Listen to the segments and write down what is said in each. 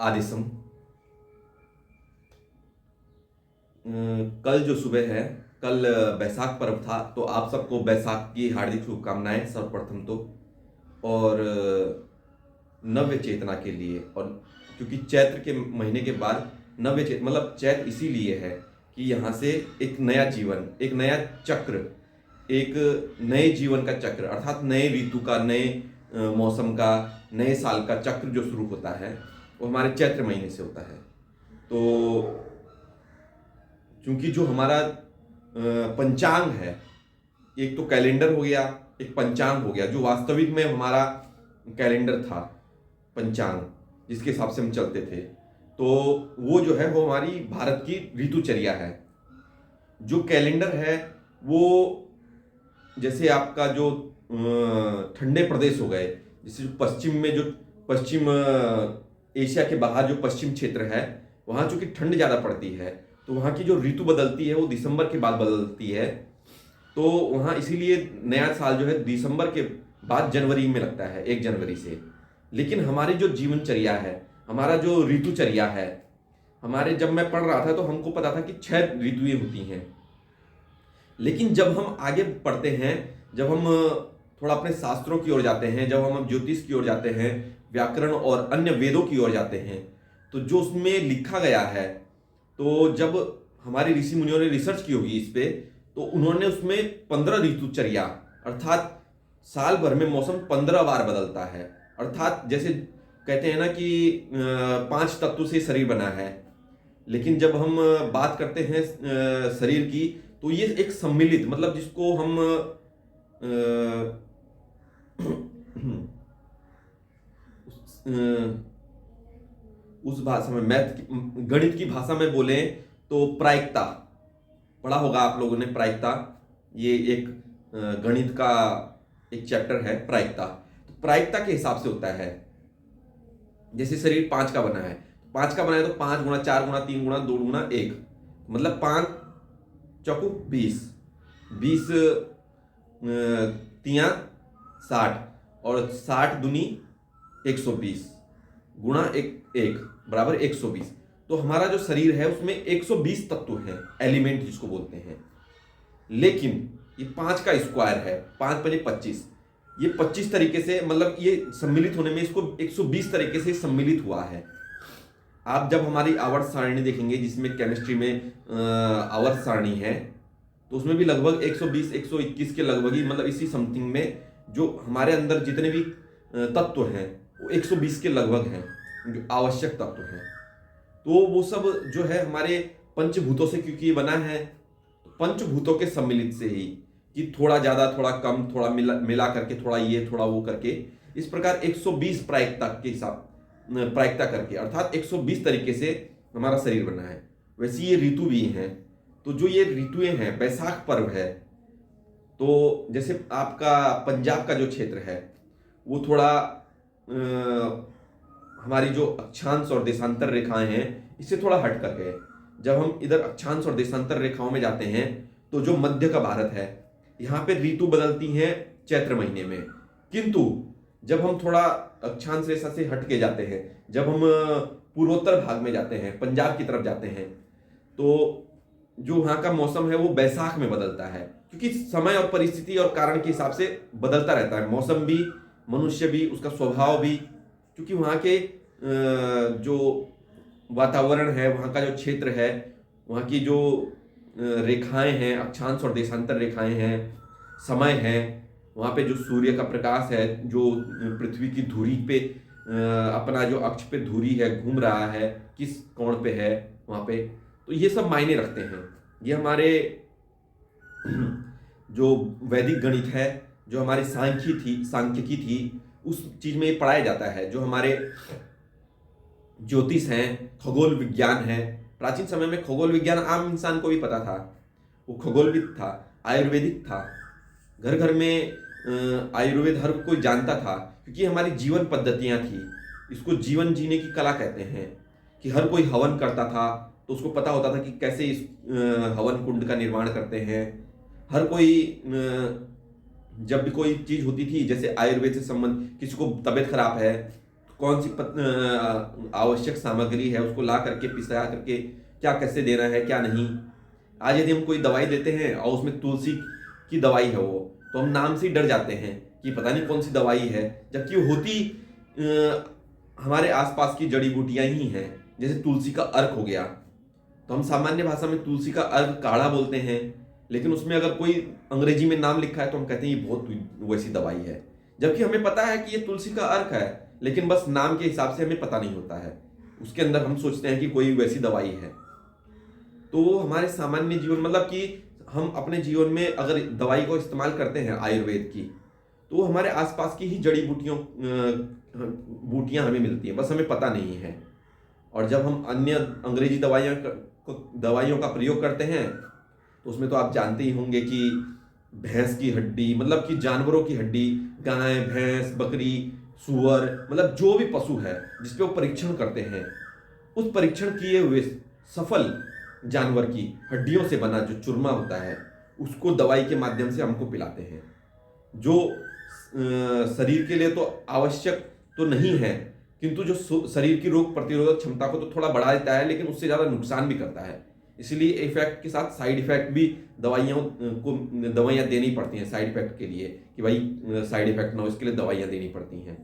आदिसम। कल जो सुबह है, कल बैसाख पर्व था, तो आप सबको बैसाख की हार्दिक शुभकामनाएं सर्वप्रथम तो। और नव्य चेतना के लिए, और क्योंकि चैत्र के महीने के बाद नव्य चेत मतलब चैत्र इसीलिए है कि यहाँ से एक नया जीवन, एक नया चक्र, एक नए जीवन का चक्र अर्थात नए ऋतु का, नए मौसम का, नए साल का चक्र जो शुरू होता है वो हमारे चैत्र महीने से होता है। तो क्योंकि जो हमारा पंचांग है, एक तो कैलेंडर हो गया, एक पंचांग हो गया, जो वास्तविक में हमारा कैलेंडर था, पंचांग जिसके हिसाब से हम चलते थे, तो वो जो है वो हमारी भारत की ऋतुचर्या है। जो कैलेंडर है वो जैसे आपका जो ठंडे प्रदेश हो गए, जैसे जो पश्चिम में, जो पश्चिम एशिया के बाहर जो पश्चिम क्षेत्र है, वहाँ चूंकि ठंड ज़्यादा पड़ती है, तो वहाँ की जो ऋतु बदलती है वो दिसंबर के बाद बदलती है। तो वहाँ इसीलिए नया साल जो है दिसंबर के बाद जनवरी में लगता है, 1 जनवरी से। लेकिन हमारी जो जीवनचर्या है, हमारा जो ऋतुचर्या है, हमारे जब मैं पढ़ रहा था तो हमको पता था कि 6 ऋतुएं होती हैं। लेकिन जब हम आगे पढ़ते हैं, जब हम थोड़ा अपने शास्त्रों की ओर जाते हैं, जब हम ज्योतिष की ओर जाते हैं, व्याकरण और अन्य वेदों की ओर जाते हैं, तो जो उसमें लिखा गया है, तो जब हमारे ऋषि मुनियों ने रिसर्च की होगी इस पे, तो उन्होंने उसमें 15 ऋतुचर्या, अर्थात साल भर में मौसम 15 बार बदलता है। अर्थात जैसे कहते हैं ना कि 5 तत्व से शरीर बना है, लेकिन जब हम बात करते हैं शरीर की, तो ये एक सम्मिलित, मतलब जिसको हम उस भाषा में, गणित की भाषा में बोले तो प्रायिकता, पढ़ा होगा आप लोगों ने प्रायिकता। ये एक गणित का एक चैप्टर है प्रायिकता। तो प्रायिकता के हिसाब से होता है, जैसे शरीर 5 का बना है, 5 का बना है तो 5 गुणा 4 गुणा 3 गुणा 2 गुणा 1, मतलब 5 चौकू 20, 20 तियां 60, और 60 दूनी 120 गुणा 1 बराबर 120। तो हमारा जो शरीर है उसमें 120 तत्व हैं, एलिमेंट जिसको बोलते हैं। लेकिन ये 5 का स्क्वायर है, 5 पचे 25, ये 25 तरीके से, मतलब ये सम्मिलित होने में इसको 120 तरीके से सम्मिलित हुआ है। आप जब हमारी आवर्त सारणी देखेंगे, जिसमें केमिस्ट्री में आवर्त सारणी है, तो उसमें भी लगभग 120 121 के लगभग ही, मतलब इसी समथिंग में जो हमारे अंदर जितने भी तत्व हैं वो 120 के लगभग हैं, जो आवश्यक तत्व हैं। तो वो सब जो है हमारे पंचभूतों से, क्योंकि ये बना है, तो पंचभूतों के सम्मिलित से ही, कि थोड़ा ज़्यादा थोड़ा कम, थोड़ा मिला करके, थोड़ा ये थोड़ा वो करके, इस प्रकार 120 प्रायिकता के हिसाब, प्रायिकता करके, अर्थात 120 तरीके से हमारा शरीर बना है। वैसे ये ऋतु भी हैं। तो जो ये ऋतुएं हैं, बैसाख पर्व है, तो जैसे आपका पंजाब का जो क्षेत्र है वो थोड़ा हमारी जो अक्षांश और देशांतर रेखाएं हैं इससे थोड़ा हट करके है। जब हम इधर अक्षांश और देशांतर रेखाओं में जाते हैं, तो जो मध्य का भारत है, यहाँ पे ऋतु बदलती हैं चैत्र महीने में। किंतु जब हम थोड़ा अक्षांश रेखा से हट के जाते हैं, जब हम पूर्वोत्तर भाग में जाते हैं, पंजाब की तरफ जाते हैं, तो जो वहाँ का मौसम है वो बैसाख में बदलता है, क्योंकि समय और परिस्थिति और कारण के हिसाब से बदलता रहता है मौसम भी, मनुष्य भी, उसका स्वभाव भी, क्योंकि वहाँ के जो वातावरण है, वहाँ का जो क्षेत्र है, वहाँ की जो रेखाएं हैं, अक्षांश और देशांतर रेखाएं हैं, समय है, वहाँ पे जो सूर्य का प्रकाश है, जो पृथ्वी की धुरी पे अपना जो अक्ष पे धुरी है घूम रहा है, किस कोण पे है वहाँ पे, तो ये सब मायने रखते हैं। ये हमारे जो वैदिक गणित है, जो हमारी सांख्यिकी थी, उस चीज में ये पढ़ाया जाता है। जो हमारे ज्योतिष हैं, खगोल विज्ञान है, प्राचीन समय में खगोल विज्ञान आम इंसान को भी पता था, वो खगोलविद था, आयुर्वेदिक था, घर घर में आयुर्वेद हर कोई जानता था, क्योंकि हमारी जीवन पद्धतियां थी। इसको जीवन जीने की कला कहते हैं, कि हर कोई हवन करता था तो उसको पता होता था कि कैसे इस हवन कुंड का निर्माण करते हैं। हर कोई जब भी कोई चीज होती थी, जैसे आयुर्वेद से संबंध, किसी को तबीयत खराब है, कौन सी आवश्यक सामग्री है, उसको ला करके पिसा करके क्या कैसे देना है क्या नहीं। आज यदि हम कोई दवाई देते हैं और उसमें तुलसी की दवाई है वो, तो हम नाम से ही डर जाते हैं कि पता नहीं कौन सी दवाई है, जबकि वो होती हमारे आसपास की जड़ी बूटियां ही हैं। जैसे तुलसी का अर्क हो गया, तो हम सामान्य भाषा में तुलसी का अर्क काढ़ा बोलते हैं, लेकिन उसमें अगर कोई अंग्रेजी में नाम लिखा है तो हम कहते हैं ये बहुत वैसी दवाई है, जबकि हमें पता है कि ये तुलसी का अर्क है, लेकिन बस नाम के हिसाब से हमें पता नहीं होता है, उसके अंदर हम सोचते हैं कि कोई वैसी दवाई है। तो हमारे सामान्य जीवन मतलब कि हम अपने जीवन में अगर दवाई को इस्तेमाल करते हैं आयुर्वेद की, तो वो हमारे आसपास की ही जड़ी बूटियां हमें मिलती हैं, बस हमें पता नहीं है। और जब हम अन्य अंग्रेजी दवाइयों का प्रयोग करते हैं, तो उसमें तो आप जानते ही होंगे कि भैंस की हड्डी, मतलब कि जानवरों की हड्डी, गाय भैंस बकरी सूअर, मतलब जो भी पशु है जिसपे वो परीक्षण करते हैं, उस परीक्षण किए हुए सफल जानवर की हड्डियों से बना जो चूरमा होता है, उसको दवाई के माध्यम से हमको पिलाते हैं, जो शरीर के लिए तो आवश्यक तो नहीं है, किंतु जो शरीर की रोग प्रतिरोधक क्षमता को तो थोड़ा बढ़ा देता है, लेकिन उससे ज़्यादा नुकसान भी करता है। इसलिए इफेक्ट के साथ साइड इफेक्ट भी दवाइयाँ देनी पड़ती हैं साइड इफेक्ट के लिए, कि भाई साइड इफेक्ट ना हो, इसके लिए दवाइयाँ देनी पड़ती हैं।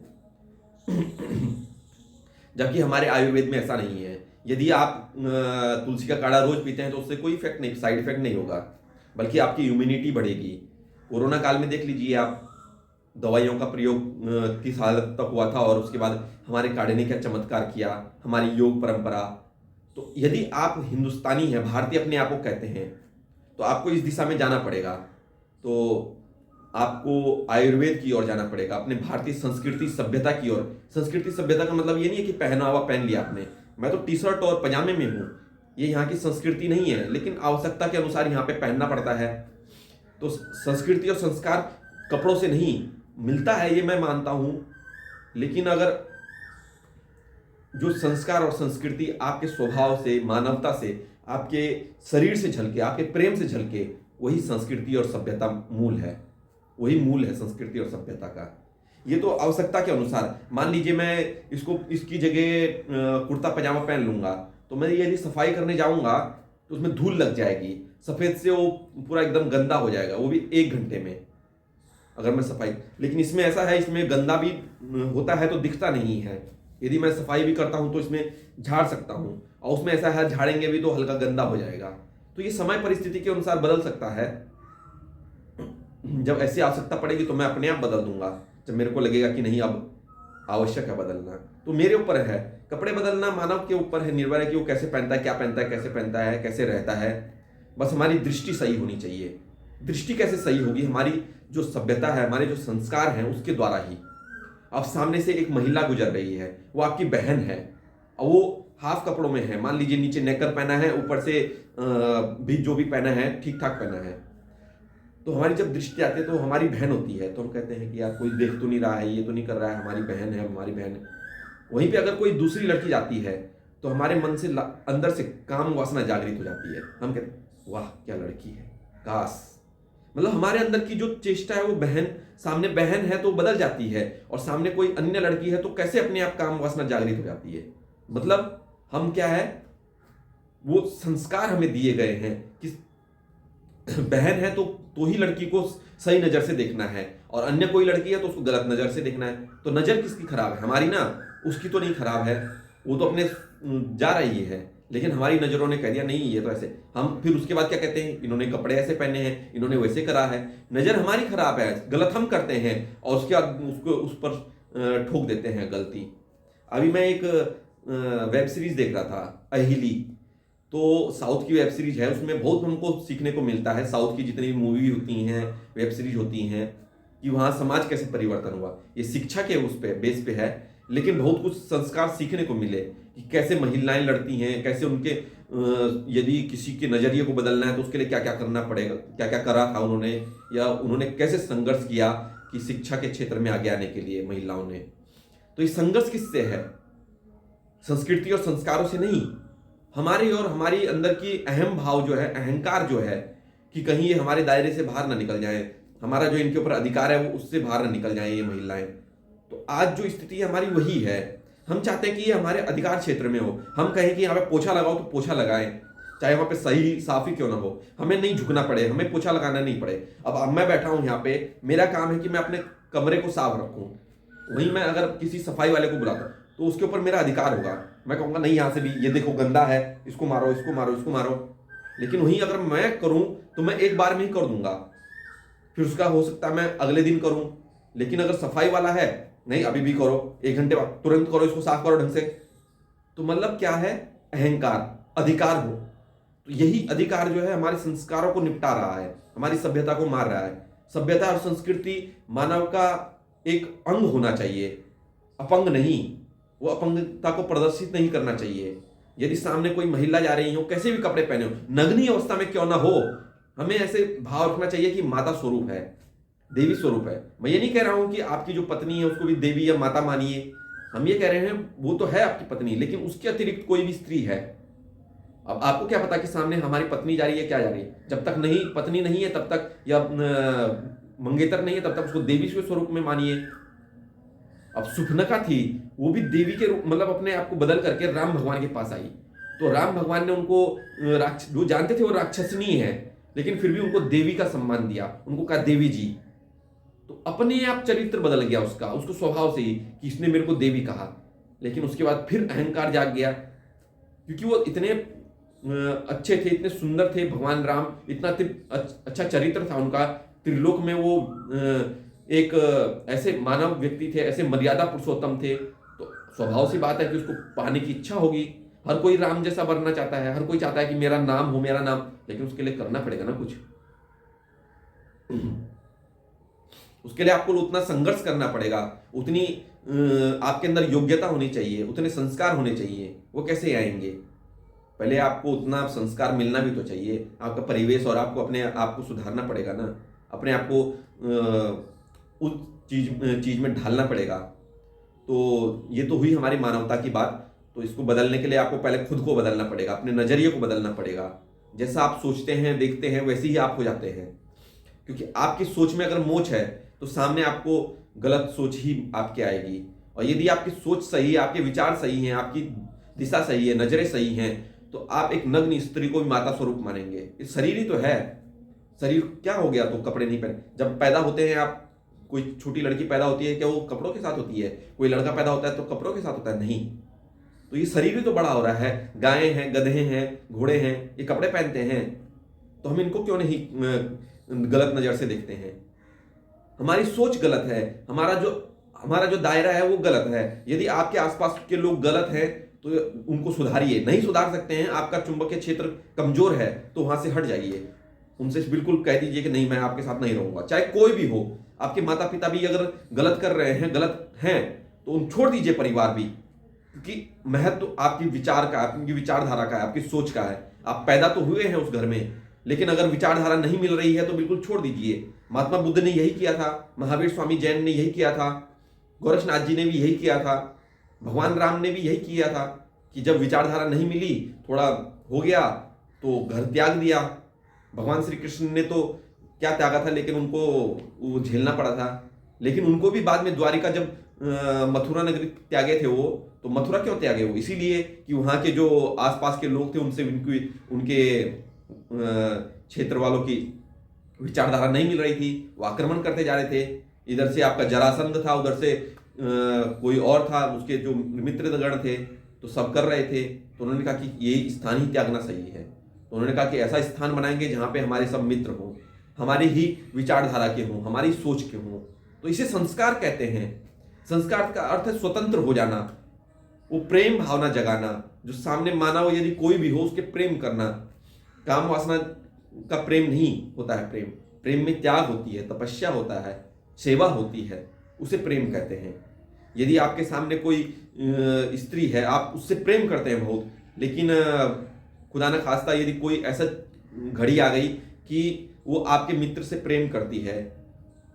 जबकि हमारे आयुर्वेद में ऐसा नहीं है। यदि आप तुलसी का काढ़ा रोज पीते हैं तो उससे कोई इफेक्ट नहीं, साइड इफेक्ट नहीं होगा, बल्कि आपकी इम्यूनिटी बढ़ेगी। कोरोना काल में देख लीजिए आप, दवाइयों का प्रयोग किस हालत तक हुआ था, और उसके बाद हमारे काढ़े ने क्या चमत्कार किया, हमारी योग परंपरा। तो यदि आप हिंदुस्तानी हैं, भारतीय अपने आप को कहते हैं, तो आपको इस दिशा में जाना पड़ेगा। तो आपको आयुर्वेद की ओर जाना पड़ेगा, अपने भारतीय संस्कृति सभ्यता की ओर। संस्कृति सभ्यता का मतलब ये नहीं है कि पहनावा पहन लिया आपने, मैं तो टी शर्ट और पजामे में हूँ, ये यहाँ की संस्कृति नहीं है, लेकिन आवश्यकता के अनुसार यहाँ पे पहनना पड़ता है। तो संस्कृति और संस्कार कपड़ों से नहीं मिलता है, ये मैं मानता हूँ, लेकिन अगर जो संस्कार और संस्कृति आपके स्वभाव से, मानवता से, आपके शरीर से झलके, आपके प्रेम से झलके, वही संस्कृति और सभ्यता मूल है, वही मूल है संस्कृति और सभ्यता का। ये तो आवश्यकता के अनुसार, मान लीजिए मैं इसकी जगह कुर्ता पजामा पहन लूंगा, तो मैं यदि सफाई करने जाऊंगा तो उसमें धूल लग जाएगी, सफ़ेद से वो पूरा एकदम गंदा हो जाएगा, वो भी 1 घंटे में अगर मैं सफाई। लेकिन इसमें ऐसा है, इसमें गंदा भी होता है तो दिखता नहीं है, यदि मैं सफाई भी करता हूं तो इसमें झाड़ सकता हूं, और उसमें ऐसा है झाड़ेंगे भी तो हल्का गंदा हो जाएगा। तो ये समय परिस्थिति के अनुसार बदल सकता है। जब ऐसी आवश्यकता पड़ेगी तो मैं अपने आप बदल दूंगा, जब मेरे को लगेगा कि नहीं अब आवश्यक है बदलना। तो मेरे ऊपर है, कपड़े बदलना मानव के ऊपर है, निर्भर है कि वो कैसे पहनता है, क्या पहनता है, कैसे पहनता है, कैसे रहता है। बस हमारी दृष्टि सही होनी चाहिए। दृष्टि कैसे सही होगी? हमारी जो सभ्यता है, हमारे जो संस्कार हैं, उसके द्वारा ही। अब सामने से एक महिला गुजर रही है, वो आपकी बहन है, और वो हाफ कपड़ों में है, मान लीजिए नीचे नेकर पहना है, ऊपर से भी जो भी पहना है ठीक ठाक पहना है, तो हमारी जब दृष्टि आती है तो हमारी बहन होती है, तो हम कहते हैं कि यार कोई देख तो नहीं रहा है, ये तो नहीं कर रहा है, हमारी बहन है, हमारी बहन है। वहीं पे अगर कोई दूसरी लड़की जाती है तो हमारे मन से अंदर से काम वासना जागृत हो जाती है, हम कहते हैं वाह क्या लड़की है, काश। मतलब हमारे अंदर की जो चेष्टा है वो बहन, सामने बहन है तो बदल जाती है, और सामने कोई अन्य लड़की है तो कैसे अपने आप काम वासना जागृत हो जाती है। मतलब हम क्या है, वो संस्कार हमें दिए गए हैं कि बहन है तो ही लड़की को सही नजर से देखना है, और अन्य कोई लड़की है तो उसको गलत नजर से देखना है। तो नजर किसकी खराब है? हमारी ना, उसकी तो नहीं खराब है, वो तो अपने जा रही है, लेकिन हमारी नजरों ने कह दिया नहीं ये तो ऐसे। हम फिर उसके बाद क्या कहते हैं, इन्होंने कपड़े ऐसे पहने हैं, इन्होंने वैसे करा है। नजर हमारी खराब है, गलत हम करते हैं, और उसके बाद उसको उस पर ठोक देते हैं गलती। अभी मैं एक वेब सीरीज देख रहा था, अहिली, तो साउथ की वेब सीरीज है, उसमें बहुत हमको सीखने को मिलता है। साउथ की जितनी भी मूवी होती हैं, वेब सीरीज होती हैं, कि वहाँ समाज कैसे परिवर्तन हुआ, ये शिक्षा के उस पे बेस पे है, लेकिन बहुत कुछ संस्कार सीखने को मिले कि कैसे महिलाएं लड़ती हैं, कैसे उनके यदि किसी के नज़रिए को बदलना है तो उसके लिए क्या क्या करना पड़ेगा, क्या क्या करा था उन्होंने, या उन्होंने कैसे संघर्ष किया कि शिक्षा के क्षेत्र में आगे आने के लिए महिलाओं ने। तो ये संघर्ष किससे है? संस्कृति और संस्कारों से नहीं, हमारी और हमारी अंदर की अहम भाव जो है, अहंकार जो है, कि कहीं ये हमारे दायरे से बाहर ना निकल जाए, हमारा जो इनके ऊपर अधिकार है वो उससे बाहर ना निकल जाए ये महिलाएं। तो आज जो स्थिति हमारी वही है। हम चाहते हैं कि ये हमारे अधिकार क्षेत्र में हो। हम कहें कि यहाँ पे पोछा लगाओ तो पोछा लगाएं, चाहे वहाँ पे सही साफ ही क्यों ना हो, हमें नहीं झुकना पड़े, हमें पोछा लगाना नहीं पड़े। अब मैं बैठा हूँ यहाँ पे, मेरा काम है कि मैं अपने कमरे को साफ रखूँ। वहीं मैं अगर किसी सफाई वाले को बुलाता तो उसके ऊपर मेरा अधिकार होगा, मैं कहूँगा नहीं यहाँ से भी ये देखो गंदा है, इसको मारो, इसको मारो, इसको मारो। लेकिन वहीं अगर मैं करूँ तो मैं एक बार में ही कर दूंगा, फिर उसका हो सकता है मैं अगले दिन करूँ। लेकिन अगर सफाई वाला है, नहीं अभी भी करो, 1 घंटे बाद तुरंत करो, इसको साफ करो ढंग से। तो मतलब क्या है, अहंकार, अधिकार हो। तो यही अधिकार जो है हमारे संस्कारों को निपटा रहा है, हमारी सभ्यता को मार रहा है। सभ्यता और संस्कृति मानव का एक अंग होना चाहिए, अपंग नहीं। वो अपंगता को प्रदर्शित नहीं करना चाहिए। यदि सामने कोई महिला जा रही हो, कैसे भी कपड़े पहने हो, नग्नी अवस्था में क्यों ना हो, हमें ऐसे भाव रखना चाहिए कि माता स्वरूप है, देवी स्वरूप है। मैं ये नहीं कह रहा हूं कि आपकी जो पत्नी है उसको भी देवी या माता मानिए, हम ये कह रहे हैं वो तो है आपकी पत्नी, लेकिन उसके अतिरिक्त कोई भी स्त्री है। अब आपको क्या पता कि सामने हमारी पत्नी जा रही है, क्या जा रही है? जब तक नहीं पत्नी नहीं है तब तक, या मंगेतर नहीं है तब तक उसको देवी के स्वरूप में मानिए। अब सुफनका थी, वो भी देवी के रूप, मतलब अपने आप को बदल करके राम भगवान के पास आई। तो राम भगवान ने उनको जो जानते थे वो राक्षसनी है, लेकिन फिर भी उनको देवी का सम्मान दिया, उनको कहा देवी जी। तो अपने आप चरित्र बदल गया उसका, उसको स्वभाव से ही कि इसने मेरे को देवी कहा। लेकिन उसके बाद फिर अहंकार जाग गया, क्योंकि वो इतने अच्छे थे, इतने सुंदर थे भगवान राम, इतना अच्छा चरित्र था उनका। त्रिलोक में वो एक ऐसे मानव व्यक्ति थे, ऐसे मर्यादा पुरुषोत्तम थे। तो स्वभाव सी बात है कि उसको पाने की इच्छा होगी। हर कोई राम जैसा बनना चाहता है, हर कोई चाहता है कि मेरा नाम हो, मेरा नाम। लेकिन उसके लिए करना पड़ेगा ना कुछ, उसके लिए आपको उतना संघर्ष करना पड़ेगा, उतनी आपके अंदर योग्यता होनी चाहिए, उतने संस्कार होने चाहिए। वो कैसे आएंगे? पहले आपको उतना संस्कार मिलना भी तो चाहिए, आपका परिवेश, और आपको अपने आप को सुधारना पड़ेगा ना, अपने आप को उस चीज में ढालना पड़ेगा। तो ये तो हुई हमारी मानवता की बात। तो इसको बदलने के लिए आपको पहले खुद को बदलना पड़ेगा, अपने नजरिए को बदलना पड़ेगा। जैसा आप सोचते हैं, देखते हैं, वैसे ही आप हो जाते हैं। क्योंकि आपकी सोच में अगर मोच है तो सामने आपको गलत सोच ही आपके आएगी। और यदि आपकी सोच सही है, आपके विचार सही हैं, आपकी दिशा सही है, नजरें सही हैं, तो आप एक नग्न स्त्री को भी माता स्वरूप मानेंगे। ये शरीर ही तो है। शरीर क्या हो गया तो कपड़े नहीं पहने? जब पैदा होते हैं आप, कोई छोटी लड़की पैदा होती है, क्या वो कपड़ों के साथ होती है? कोई लड़का पैदा होता है तो कपड़ों के साथ होता है? नहीं। तो ये शरीर ही तो बड़ा हो रहा है। गायें हैं, गधे हैं, घोड़े हैं, ये कपड़े पहनते हैं, तो हम इनको क्यों नहीं गलत नजर से देखते हैं? हमारी सोच गलत है, हमारा जो दायरा है वो गलत है। यदि आपके आसपास के लोग गलत हैं तो उनको सुधारिए। नहीं सुधार सकते हैं, आपका चुंबकीय क्षेत्र कमजोर है, तो वहां से हट जाइए। उनसे बिल्कुल कह दीजिए कि नहीं, मैं आपके साथ नहीं रहूंगा, चाहे कोई भी हो। आपके माता पिता भी अगर गलत कर रहे हैं, गलत हैं, तो उन छोड़ दीजिए परिवार भी, क्योंकि महत्व तो आपकी विचार का, आपकी विचारधारा का है, आपकी सोच का है। आप पैदा तो हुए हैं उस घर में, लेकिन अगर विचारधारा नहीं मिल रही है तो बिल्कुल छोड़ दीजिए। महात्मा बुद्ध ने यही किया था, महावीर स्वामी जैन ने यही किया था, गोरक्षनाथ जी ने भी यही किया था, भगवान राम ने भी यही किया था कि जब विचारधारा नहीं मिली, थोड़ा हो गया तो घर त्याग दिया। भगवान श्री कृष्ण ने तो क्या त्यागा था, लेकिन उनको वो झेलना पड़ा था। लेकिन उनको भी बाद में द्वारिका, जब मथुरा नगरी त्यागे थे वो, तो मथुरा क्यों त्यागे वो? इसीलिए कि वहाँ के जो आसपास के लोग थे उनसे उनके क्षेत्र वालों की विचारधारा नहीं मिल रही थी, वो आक्रमण करते जा रहे थे। इधर से आपका जरासंध था, उधर से कोई और था, उसके जो मित्रगण थे, तो सब कर रहे थे। तो उन्होंने कहा कि ये स्थान ही त्यागना सही है। तो उन्होंने कहा कि ऐसा स्थान बनाएंगे जहाँ पे हमारे सब मित्र हों, हमारी ही विचारधारा के हों, हमारी सोच के हों। तो इसे संस्कार कहते हैं। संस्कार का अर्थ है स्वतंत्र हो जाना, वो प्रेम भावना जगाना, जो सामने मानव यदि कोई भी हो उसके प्रेम करना। काम वासना का प्रेम नहीं होता है। प्रेम में त्याग होती है, तपस्या होता है, सेवा होती है, उसे प्रेम कहते हैं। यदि आपके सामने कोई स्त्री है, आप उससे प्रेम करते हैं बहुत, लेकिन खुदा न खास्ता यदि कोई ऐसा घड़ी आ गई कि वो आपके मित्र से प्रेम करती है,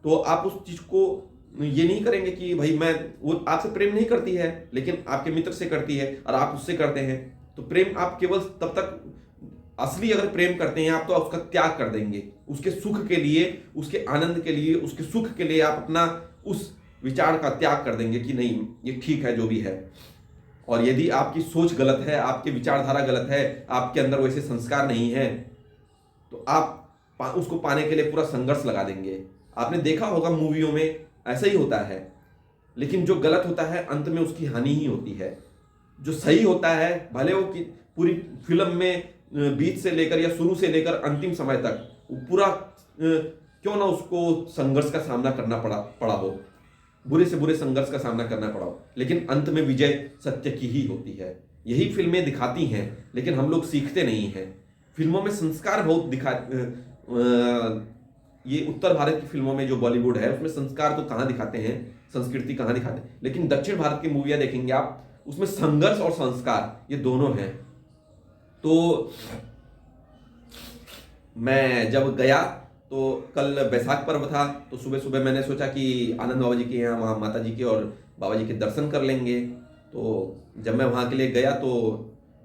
तो आप उस चीज को ये नहीं करेंगे कि भाई वो आपसे प्रेम नहीं करती है, लेकिन आपके मित्र से करती है और आप उससे करते हैं। तो प्रेम आप केवल तब तक, असली अगर प्रेम करते हैं आप, तो उसका त्याग कर देंगे। उसके सुख के लिए, उसके आनंद के लिए, उसके सुख के लिए आप अपना उस विचार का त्याग कर देंगे कि नहीं, ये ठीक है जो भी है। और यदि आपकी सोच गलत है, आपकी विचारधारा गलत है, आपके अंदर वैसे संस्कार नहीं है, तो आप उसको पाने के लिए पूरा संघर्ष लगा देंगे। आपने देखा होगा मूवियों में ऐसा ही होता है, लेकिन जो गलत होता है अंत में उसकी हानि ही होती है। जो सही होता है भले वो कि पूरी फिल्म में बीच से लेकर या शुरू से लेकर अंतिम समय तक वो पूरा क्यों ना उसको संघर्ष का सामना करना पड़ा हो, बुरे से बुरे संघर्ष का सामना करना पड़ा हो, लेकिन अंत में विजय सत्य की ही होती है। यही फिल्में दिखाती हैं, लेकिन हम लोग सीखते नहीं हैं। फिल्मों में संस्कार बहुत ये उत्तर भारत की फिल्मों में जो बॉलीवुड है उसमें संस्कार तो कहाँ दिखाते हैं, संस्कृति कहाँ दिखाते हैं, लेकिन दक्षिण भारत की मूवियाँ देखेंगे आप, उसमें संघर्ष और संस्कार ये दोनों हैं। तो मैं जब गया तो कल बैसाख पर्व था, तो सुबह सुबह मैंने सोचा कि आनंद बाबा जी के यहाँ वहाँ माता जी के और बाबा जी के दर्शन कर लेंगे। तो जब मैं वहाँ के लिए गया तो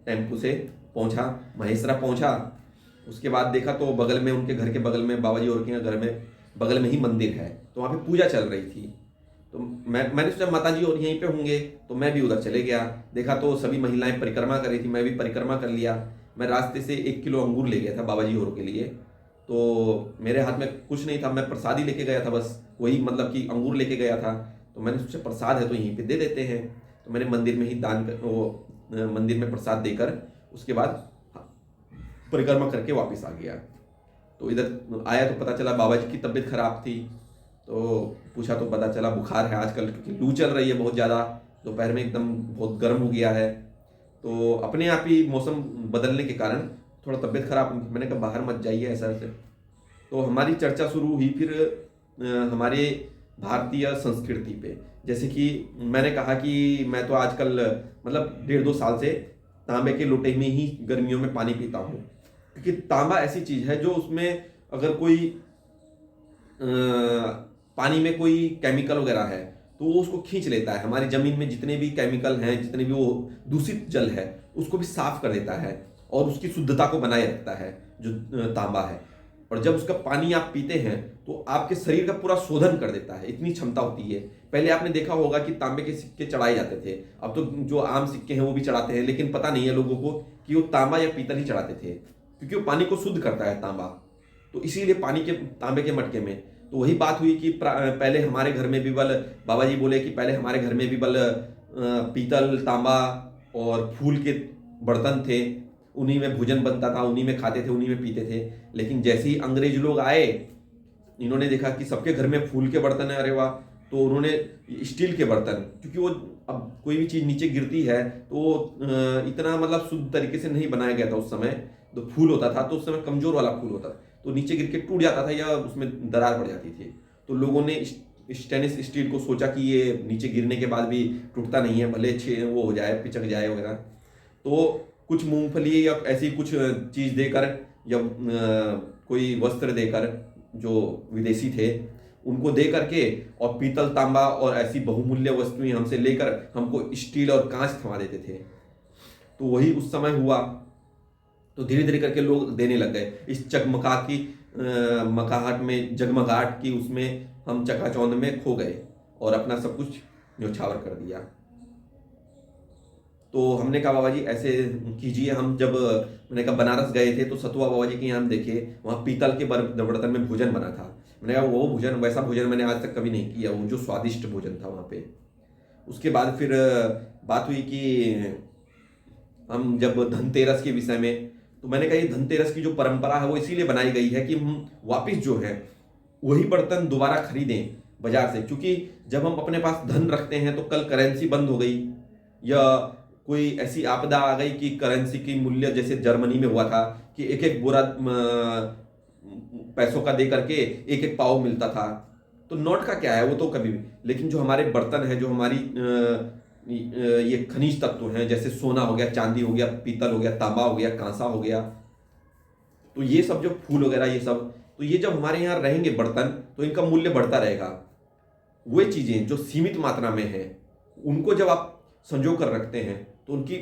टेम्पू से पहुँचा, महेसरा पहुँचा। उसके बाद देखा तो बगल में उनके घर के बगल में बाबा जी और के घर में बगल में ही मंदिर है, तो वहाँ पे पूजा चल रही थी। तो मैंने सोचा माता जी और यहीं पे होंगे, तो मैं भी उधर चले गया। देखा तो सभी महिलाएं परिक्रमा कर रही थी, मैं भी परिक्रमा कर लिया। मैं रास्ते से 1 किलो अंगूर ले गया था बाबा जी और के लिए। तो मेरे हाथ में कुछ नहीं था, मैं प्रसाद ही लेके गया था, बस वही मतलब कि अंगूर लेके गया था। तो मैंने सोचा प्रसाद है तो यहीं पे दे देते हैं। तो मैंने मंदिर में ही मंदिर में प्रसाद देकर उसके बाद परिक्रमा करके वापस आ गया। तो इधर आया तो पता चला बाबा जी की तबीयत खराब थी। तो पूछा तो पता चला बुखार है आजकल, क्योंकि लू चल रही है बहुत ज़्यादा, दोपहर में एकदम बहुत गर्म हो गया है। तो अपने आप ही मौसम बदलने के कारण थोड़ा तबीयत खराब, मैंने कहा बाहर मत जाइए ऐसा ऐसे। तो हमारी चर्चा शुरू हुई फिर हमारे भारतीय संस्कृति पे। जैसे कि मैंने कहा कि मैं तो आजकल मतलब 1.5-2 साल से तांबे के लोटे में ही गर्मियों में पानी पीता हूँ, क्योंकि तांबा ऐसी चीज़ है जो उसमें अगर कोई पानी में कोई केमिकल वगैरह है तो वो उसको खींच लेता है। हमारी ज़मीन में जितने भी केमिकल हैं, जितने भी वो दूषित जल है उसको भी साफ कर देता है और उसकी शुद्धता को बनाए रखता है जो तांबा है। और जब उसका पानी आप पीते हैं तो आपके शरीर का पूरा शोधन कर देता है, इतनी क्षमता होती है। पहले आपने देखा होगा कि तांबे के सिक्के चढ़ाए जाते थे, अब तो जो आम सिक्के हैं वो भी चढ़ाते हैं, लेकिन पता नहीं है लोगों को कि वो तांबा या पीतल ही चढ़ाते थे, क्योंकि वो पानी को शुद्ध करता है तांबा। तो इसीलिए पानी के तांबे के मटके में तो वही बात हुई कि पहले हमारे घर में भी बल, बाबा जी बोले कि पहले हमारे घर में भी बल पीतल, तांबा और फूल के बर्तन थे, उन्हीं में भोजन बनता था, उन्हीं में खाते थे, उन्हीं में पीते थे। लेकिन जैसे ही अंग्रेज लोग आए, इन्होंने देखा कि सबके घर में फूल के बर्तन है, अरे वाह, तो उन्होंने स्टील के बर्तन, क्योंकि वो अब कोई भी चीज़ नीचे गिरती है तो इतना मतलब शुद्ध तरीके से नहीं बनाया गया था उस समय। तो फूल होता था तो उस समय कमजोर वाला फूल होता था, तो नीचे गिर के टूट जाता था या उसमें दरार पड़ जाती थी। तो लोगों ने स्टेनलेस स्टील को सोचा कि ये नीचे गिरने के बाद भी टूटता नहीं है, भले वो हो जाए, पिचक जाए वगैरह। तो कुछ मूंगफली या ऐसी कुछ चीज़ देकर या कोई वस्त्र देकर जो विदेशी थे उनको दे करके और पीतल, तांबा और ऐसी बहुमूल्य वस्तुएं हमसे लेकर हमको स्टील और कांच थमा देते थे। तो वही उस समय हुआ। तो धीरे धीरे करके लोग देने लग गए इस मकाहट में, जगमगाहट की उसमें हम चकाचौंध में खो गए और अपना सब कुछ न्योछावर कर दिया। तो हमने कहा बाबा जी ऐसे कीजिए। हम जब मैंने कहा बनारस गए थे तो सतुआ बाबा जी के यहाँ हम देखे, वहाँ पीतल के बर्तन में भोजन बना था। मैंने कहा वो भोजन, वैसा भोजन मैंने आज तक कभी नहीं किया, वो जो स्वादिष्ट भोजन था वहाँ पे। उसके बाद फिर बात हुई कि हम जब धनतेरस के विषय में, तो मैंने कहा ये धनतेरस की जो परंपरा है वो इसीलिए बनाई गई है कि हम वापस जो है वही बर्तन दोबारा खरीदें बाजार से, क्योंकि जब हम अपने पास धन रखते हैं तो कल करेंसी बंद हो गई या कोई ऐसी आपदा आ गई कि करेंसी की मूल्य, जैसे जर्मनी में हुआ था कि एक एक बोरा पैसों का दे करके एक एक पाव मिलता था। तो नोट का क्या है, वो तो कभी भी, लेकिन जो हमारे बर्तन है, जो हमारी ये खनिज तत्व हैं, जैसे सोना हो गया, चांदी हो गया, पीतल हो गया, तांबा हो गया, कांसा हो गया, तो ये सब जो फूल वगैरह ये सब, तो ये जब हमारे यहाँ रहेंगे बर्तन तो इनका मूल्य बढ़ता रहेगा। वो चीज़ें जो सीमित मात्रा में हैं उनको जब आप संजो कर रखते हैं तो उनकी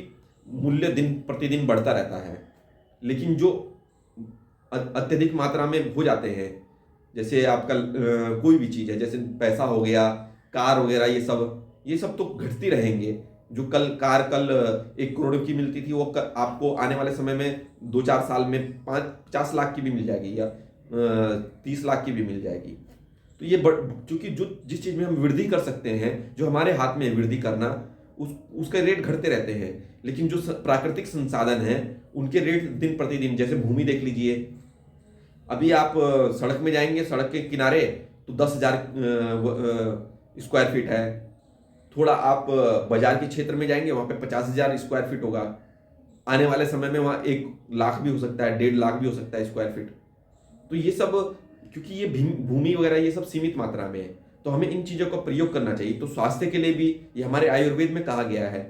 मूल्य दिन प्रतिदिन बढ़ता रहता है। लेकिन जो अत्यधिक मात्रा में हो जाते हैं, जैसे आपका कोई भी चीज़ है, जैसे पैसा हो गया, कार वगैरह, ये सब तो घटती रहेंगे, जो कल 1 करोड़ की मिलती थी, वो आपको आने वाले समय में 2-4 साल में 50 लाख की भी मिल जाएगी, या 30 लाख की भी मिल जाएगी। तो ये चूंकि जो जिस चीज़ में हम वृद्धि कर सकते हैं, जो हमारे हाथ में है वृद्धि करना, उसके रेट घटते रहते हैं। लेकिन जो प्राकृतिक संसाधन हैं उनके रेट दिन प्रतिदिन, जैसे भूमि देख लीजिए, अभी आप सड़क में जाएंगे, सड़क के किनारे तो 10,000 स्क्वायर फीट है। थोड़ा आप बाजार के क्षेत्र में जाएंगे, वहाँ पे 50,000 स्क्वायर फीट होगा। आने वाले समय में वहाँ 1 लाख भी हो सकता है, 1.5 लाख भी हो सकता है स्क्वायर फीट। तो ये सब, क्योंकि ये भूमि वगैरह ये सब सीमित मात्रा में है, तो हमें इन चीज़ों का प्रयोग करना चाहिए। तो स्वास्थ्य के लिए भी ये हमारे आयुर्वेद में कहा गया है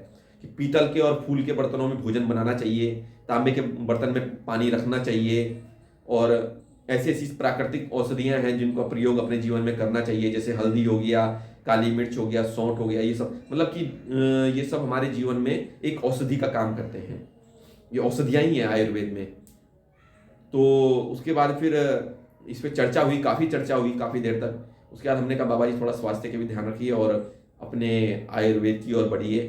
कि पीतल के और फूल के बर्तनों में भोजन बनाना चाहिए, तांबे के बर्तन में पानी रखना चाहिए, और ऐसी ऐसी प्राकृतिक औषधियाँ हैं जिनका प्रयोग अपने जीवन में करना चाहिए, जैसे हल्दी हो गया, काली मिर्च हो गया, सौंठ हो गया, ये सब मतलब कि ये सब हमारे जीवन में एक औषधि का काम करते हैं। ये औषधियाँ ही हैं आयुर्वेद में। तो उसके बाद फिर इस पर चर्चा हुई, काफ़ी चर्चा हुई काफ़ी देर तक। उसके बाद हमने कहा बाबा जी थोड़ा स्वास्थ्य के भी ध्यान रखिए और अपने आयुर्वेद की ओर बढ़िए,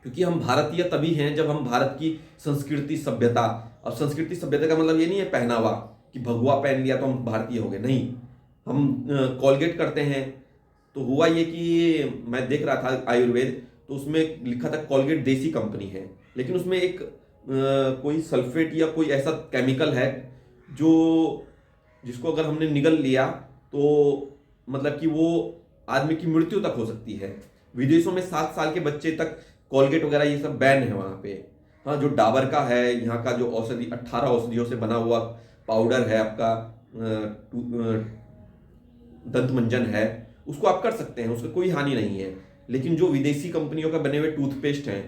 क्योंकि हम भारतीय तभी हैं जब हम भारत की संस्कृति सभ्यता, और संस्कृति सभ्यता का मतलब ये नहीं है पहनावा कि भगवा पहन लिया तो हम भारतीय हो गए, नहीं। हम कॉलगेट करते हैं। तो हुआ ये कि मैं देख रहा था आयुर्वेद, तो उसमें लिखा था कॉलगेट देसी कंपनी है, लेकिन उसमें एक कोई सल्फेट या कोई ऐसा केमिकल है जो जिसको अगर हमने निगल लिया तो मतलब कि वो आदमी की मृत्यु तक हो सकती है। विदेशों में 7 साल के बच्चे तक कॉलगेट वगैरह ये सब बैन है वहाँ पे। हाँ, जो डाबर का है यहाँ का, जो औषधि 18 औषधियों से बना हुआ पाउडर है आपका, दंत मंजन है, उसको आप कर सकते हैं, उसका कोई हानि नहीं है। लेकिन जो विदेशी कंपनियों का बने हुए टूथपेस्ट हैं,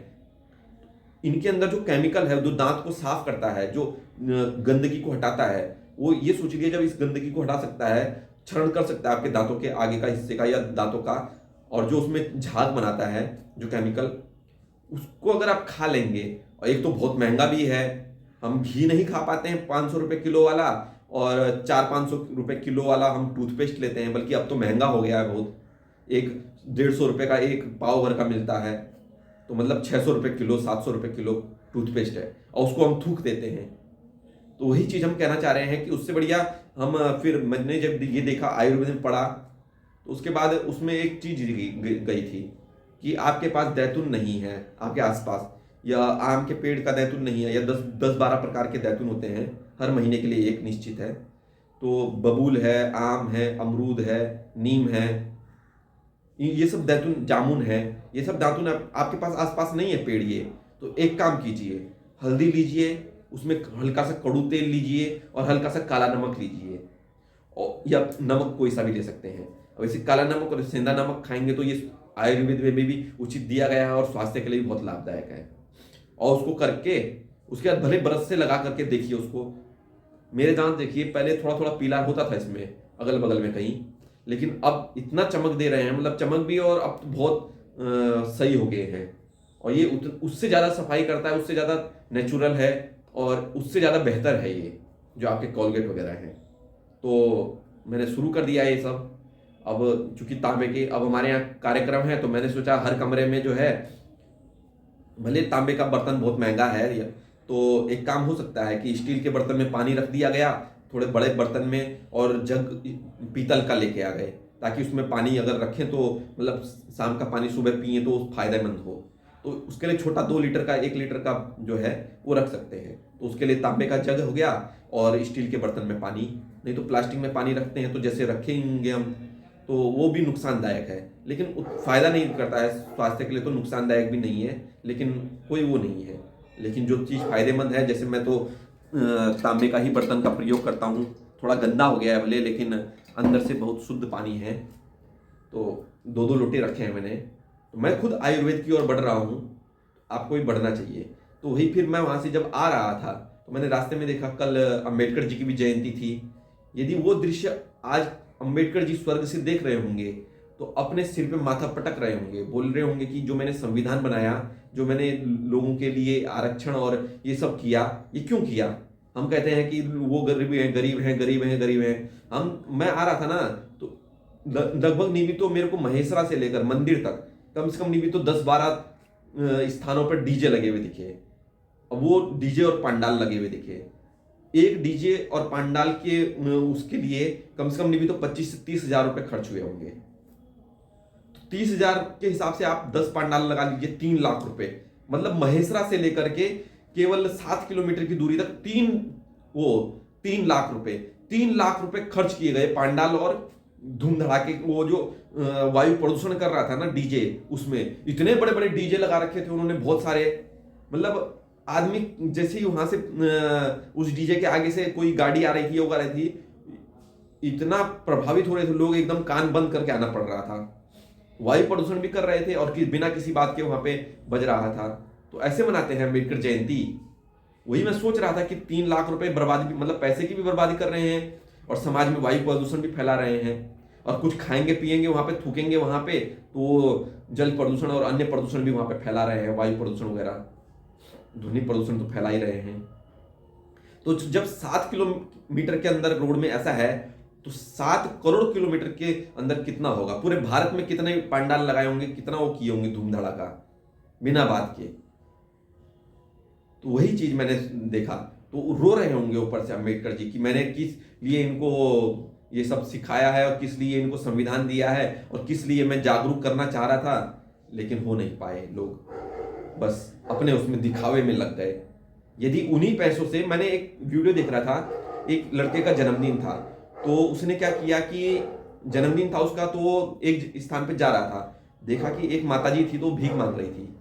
इनके अंदर जो केमिकल है जो दांत को साफ करता है, जो गंदगी को हटाता है, वो ये सोच लीजिए जब इस गंदगी को हटा सकता है, क्षरण कर सकता है आपके दांतों के आगे का हिस्से का या दांतों का, और जो उसमें झाग बनाता है जो केमिकल, उसको अगर आप खा लेंगे, और एक तो बहुत महंगा भी है, हम घी नहीं खा पाते हैं 500 रुपये किलो वाला, और 400-500 रुपये किलो वाला हम टूथपेस्ट लेते हैं, बल्कि अब तो महंगा हो गया है बहुत, 150 रुपये का एक पाव भर का मिलता है, तो मतलब 600 रुपये किलो, 700 रुपये किलो टूथपेस्ट है, और उसको हम थूक देते हैं। तो वही चीज़ हम कहना चाह रहे हैं कि उससे बढ़िया हम, फिर मैंने जब ये देखा आयुर्वेद में पढ़ा, तो उसके बाद उसमें एक चीज़ गई थी कि आपके पास दैतून नहीं है आपके आसपास, या आम के पेड़ का दैतून नहीं है, या 10-12 प्रकार के दैतून होते हैं, हर महीने के लिए एक निश्चित है। तो बबूल है, आम है, अमरूद है, नीम है, ये सब दैतून, जामुन है, ये सब दैतून आपके पास आसपास नहीं है पेड़ ये। तो एक काम कीजिए, हल्दी लीजिए, उसमें हल्का सा कड़ू तेल लीजिए और हल्का सा काला नमक लीजिए, और या नमक कोई सा भी ले सकते हैं। अब इसे काला नमक और सेंधा नमक खाएंगे तो ये आयुर्वेद में भी उचित दिया गया है और स्वास्थ्य के लिए भी बहुत लाभदायक है। और उसको करके उसके बाद भले ब्रश से लगा करके देखिए उसको। मेरे दांत देखिए, पहले थोड़ा थोड़ा पीला होता था इसमें अगल बगल में कहीं, लेकिन अब इतना चमक दे रहे हैं, मतलब चमक भी, और अब तो बहुत सही हो गए हैं। और ये उससे ज़्यादा सफाई करता है, उससे ज़्यादा नेचुरल है, और उससे ज़्यादा बेहतर है ये जो आपके कॉलगेट वगैरह हैं। तो मैंने शुरू कर दिया ये सब। अब चूंकि तांबे के अब हमारे यहाँ कार्यक्रम है, तो मैंने सोचा हर कमरे में जो है, भले तांबे का बर्तन बहुत महंगा है, तो एक काम हो सकता है कि स्टील के बर्तन में पानी रख दिया गया, थोड़े बड़े बर्तन में, और जग पीतल का लेके आ गए, ताकि उसमें पानी अगर रखें तो मतलब शाम का पानी सुबह पिए तो फायदेमंद हो। तो उसके लिए छोटा 2 लीटर का, 1 लीटर का जो है वो रख सकते हैं। तो उसके लिए तांबे का जग हो गया, और स्टील के बर्तन में पानी। नहीं तो प्लास्टिक में पानी रखते हैं तो जैसे रखेंगे हम, तो वो भी नुकसानदायक है, लेकिन फ़ायदा नहीं करता है स्वास्थ्य के लिए, तो नुकसानदायक भी नहीं है, लेकिन कोई वो नहीं है। लेकिन जो चीज़ फायदेमंद है, जैसे मैं तो तांबे का ही बर्तन का प्रयोग करता हूँ। थोड़ा गंदा हो गया है भले, लेकिन अंदर से बहुत शुद्ध पानी है। तो 2-2 लोटे रखे हैं मैंने। तो मैं खुद आयुर्वेद की ओर बढ़ रहा हूँ, आपको भी बढ़ना चाहिए। तो वही फिर मैं वहाँ से जब आ रहा था, तो मैंने रास्ते में देखा कल अम्बेडकर जी की भी जयंती थी। यदि वो दृश्य आज अम्बेडकर जी स्वर्ग से देख रहे होंगे, तो अपने सिर पे माथा पटक रहे होंगे, बोल रहे होंगे कि जो मैंने संविधान बनाया, जो मैंने लोगों के लिए आरक्षण और ये सब किया, ये क्यों किया। हम कहते हैं कि वो गरीब हैं, गरीब हैं, गरीब हैं, गरीब हैं। मैं आ रहा था ना, तो लगभग नहीं भी तो मेरे को महेसरा से लेकर मंदिर तक कम से कम नहीं भी तो 10-12 स्थानों पर डीजे लगे हुए दिखे। अब वो डीजे और पंडाल लगे हुए दिखे। एक डीजे और पंडाल के उसके लिए कम से कम नहीं भी तो 25 से 30 हजार रुपये खर्च हुए होंगे। तो 30,000 के हिसाब से आप 10 पंडाल लगा लीजिए, 3 लाख रुपए। मतलब महेसरा से लेकर के केवल 7 किलोमीटर की दूरी तक 3 लाख रुपए, 3 लाख रुपए खर्च किए गए पंडाल और धूम धड़ाके। वो जो वायु प्रदूषण कर रहा था ना डीजे, उसमें इतने बड़े बड़े डीजे लगा रखे थे उन्होंने, बहुत सारे। मतलब आदमी जैसे ही वहां से उस डीजे के आगे से कोई गाड़ी आ रही थी, वो आ रही थी, इतना प्रभावित हो रहे थे लोग, एकदम कान बंद करके आना पड़ रहा था। वायु प्रदूषण भी कर रहे थे और बिना किसी बात के वहां पे बज रहा था। तो ऐसे मनाते हैं अम्बेडकर जयंती। वही मैं सोच रहा था कि 3 लाख रुपए बर्बादी, मतलब पैसे की भी बर्बादी कर रहे हैं और समाज में वायु प्रदूषण भी फैला रहे हैं। और कुछ खाएंगे पिएंगे वहां पे, थूकेंगे वहां पे, तो जल प्रदूषण और अन्य प्रदूषण भी वहां पे फैला रहे हैं, वायु प्रदूषण वगैरह, ध्वनि प्रदूषण तो फैला ही रहे हैं। तो जब 7 किलोमीटर के अंदर रोड में ऐसा है, तो 7 करोड़ किलोमीटर के अंदर कितना होगा? पूरे भारत में कितने पंडाल लगाए होंगे, कितना वो किए होंगे धूम धड़ाका बिना बात के। तो वही चीज मैंने देखा, तो रो रहे होंगे ऊपर से अम्बेडकर जी कि मैंने किस लिए इनको ये सब सिखाया है और किस लिए इनको संविधान दिया है और किस लिए मैं जागरूक करना चाह रहा था, लेकिन हो नहीं पाए। लोग बस अपने उसमें दिखावे में लग गए। यदि उन्हीं पैसों से, मैंने एक वीडियो देख रहा था, एक लड़के का जन्मदिन था, तो उसने क्या किया कि जन्मदिन था उसका, तो वो एक स्थान पे जा रहा था, देखा कि एक माताजी थी तो भीख मांग रही थी।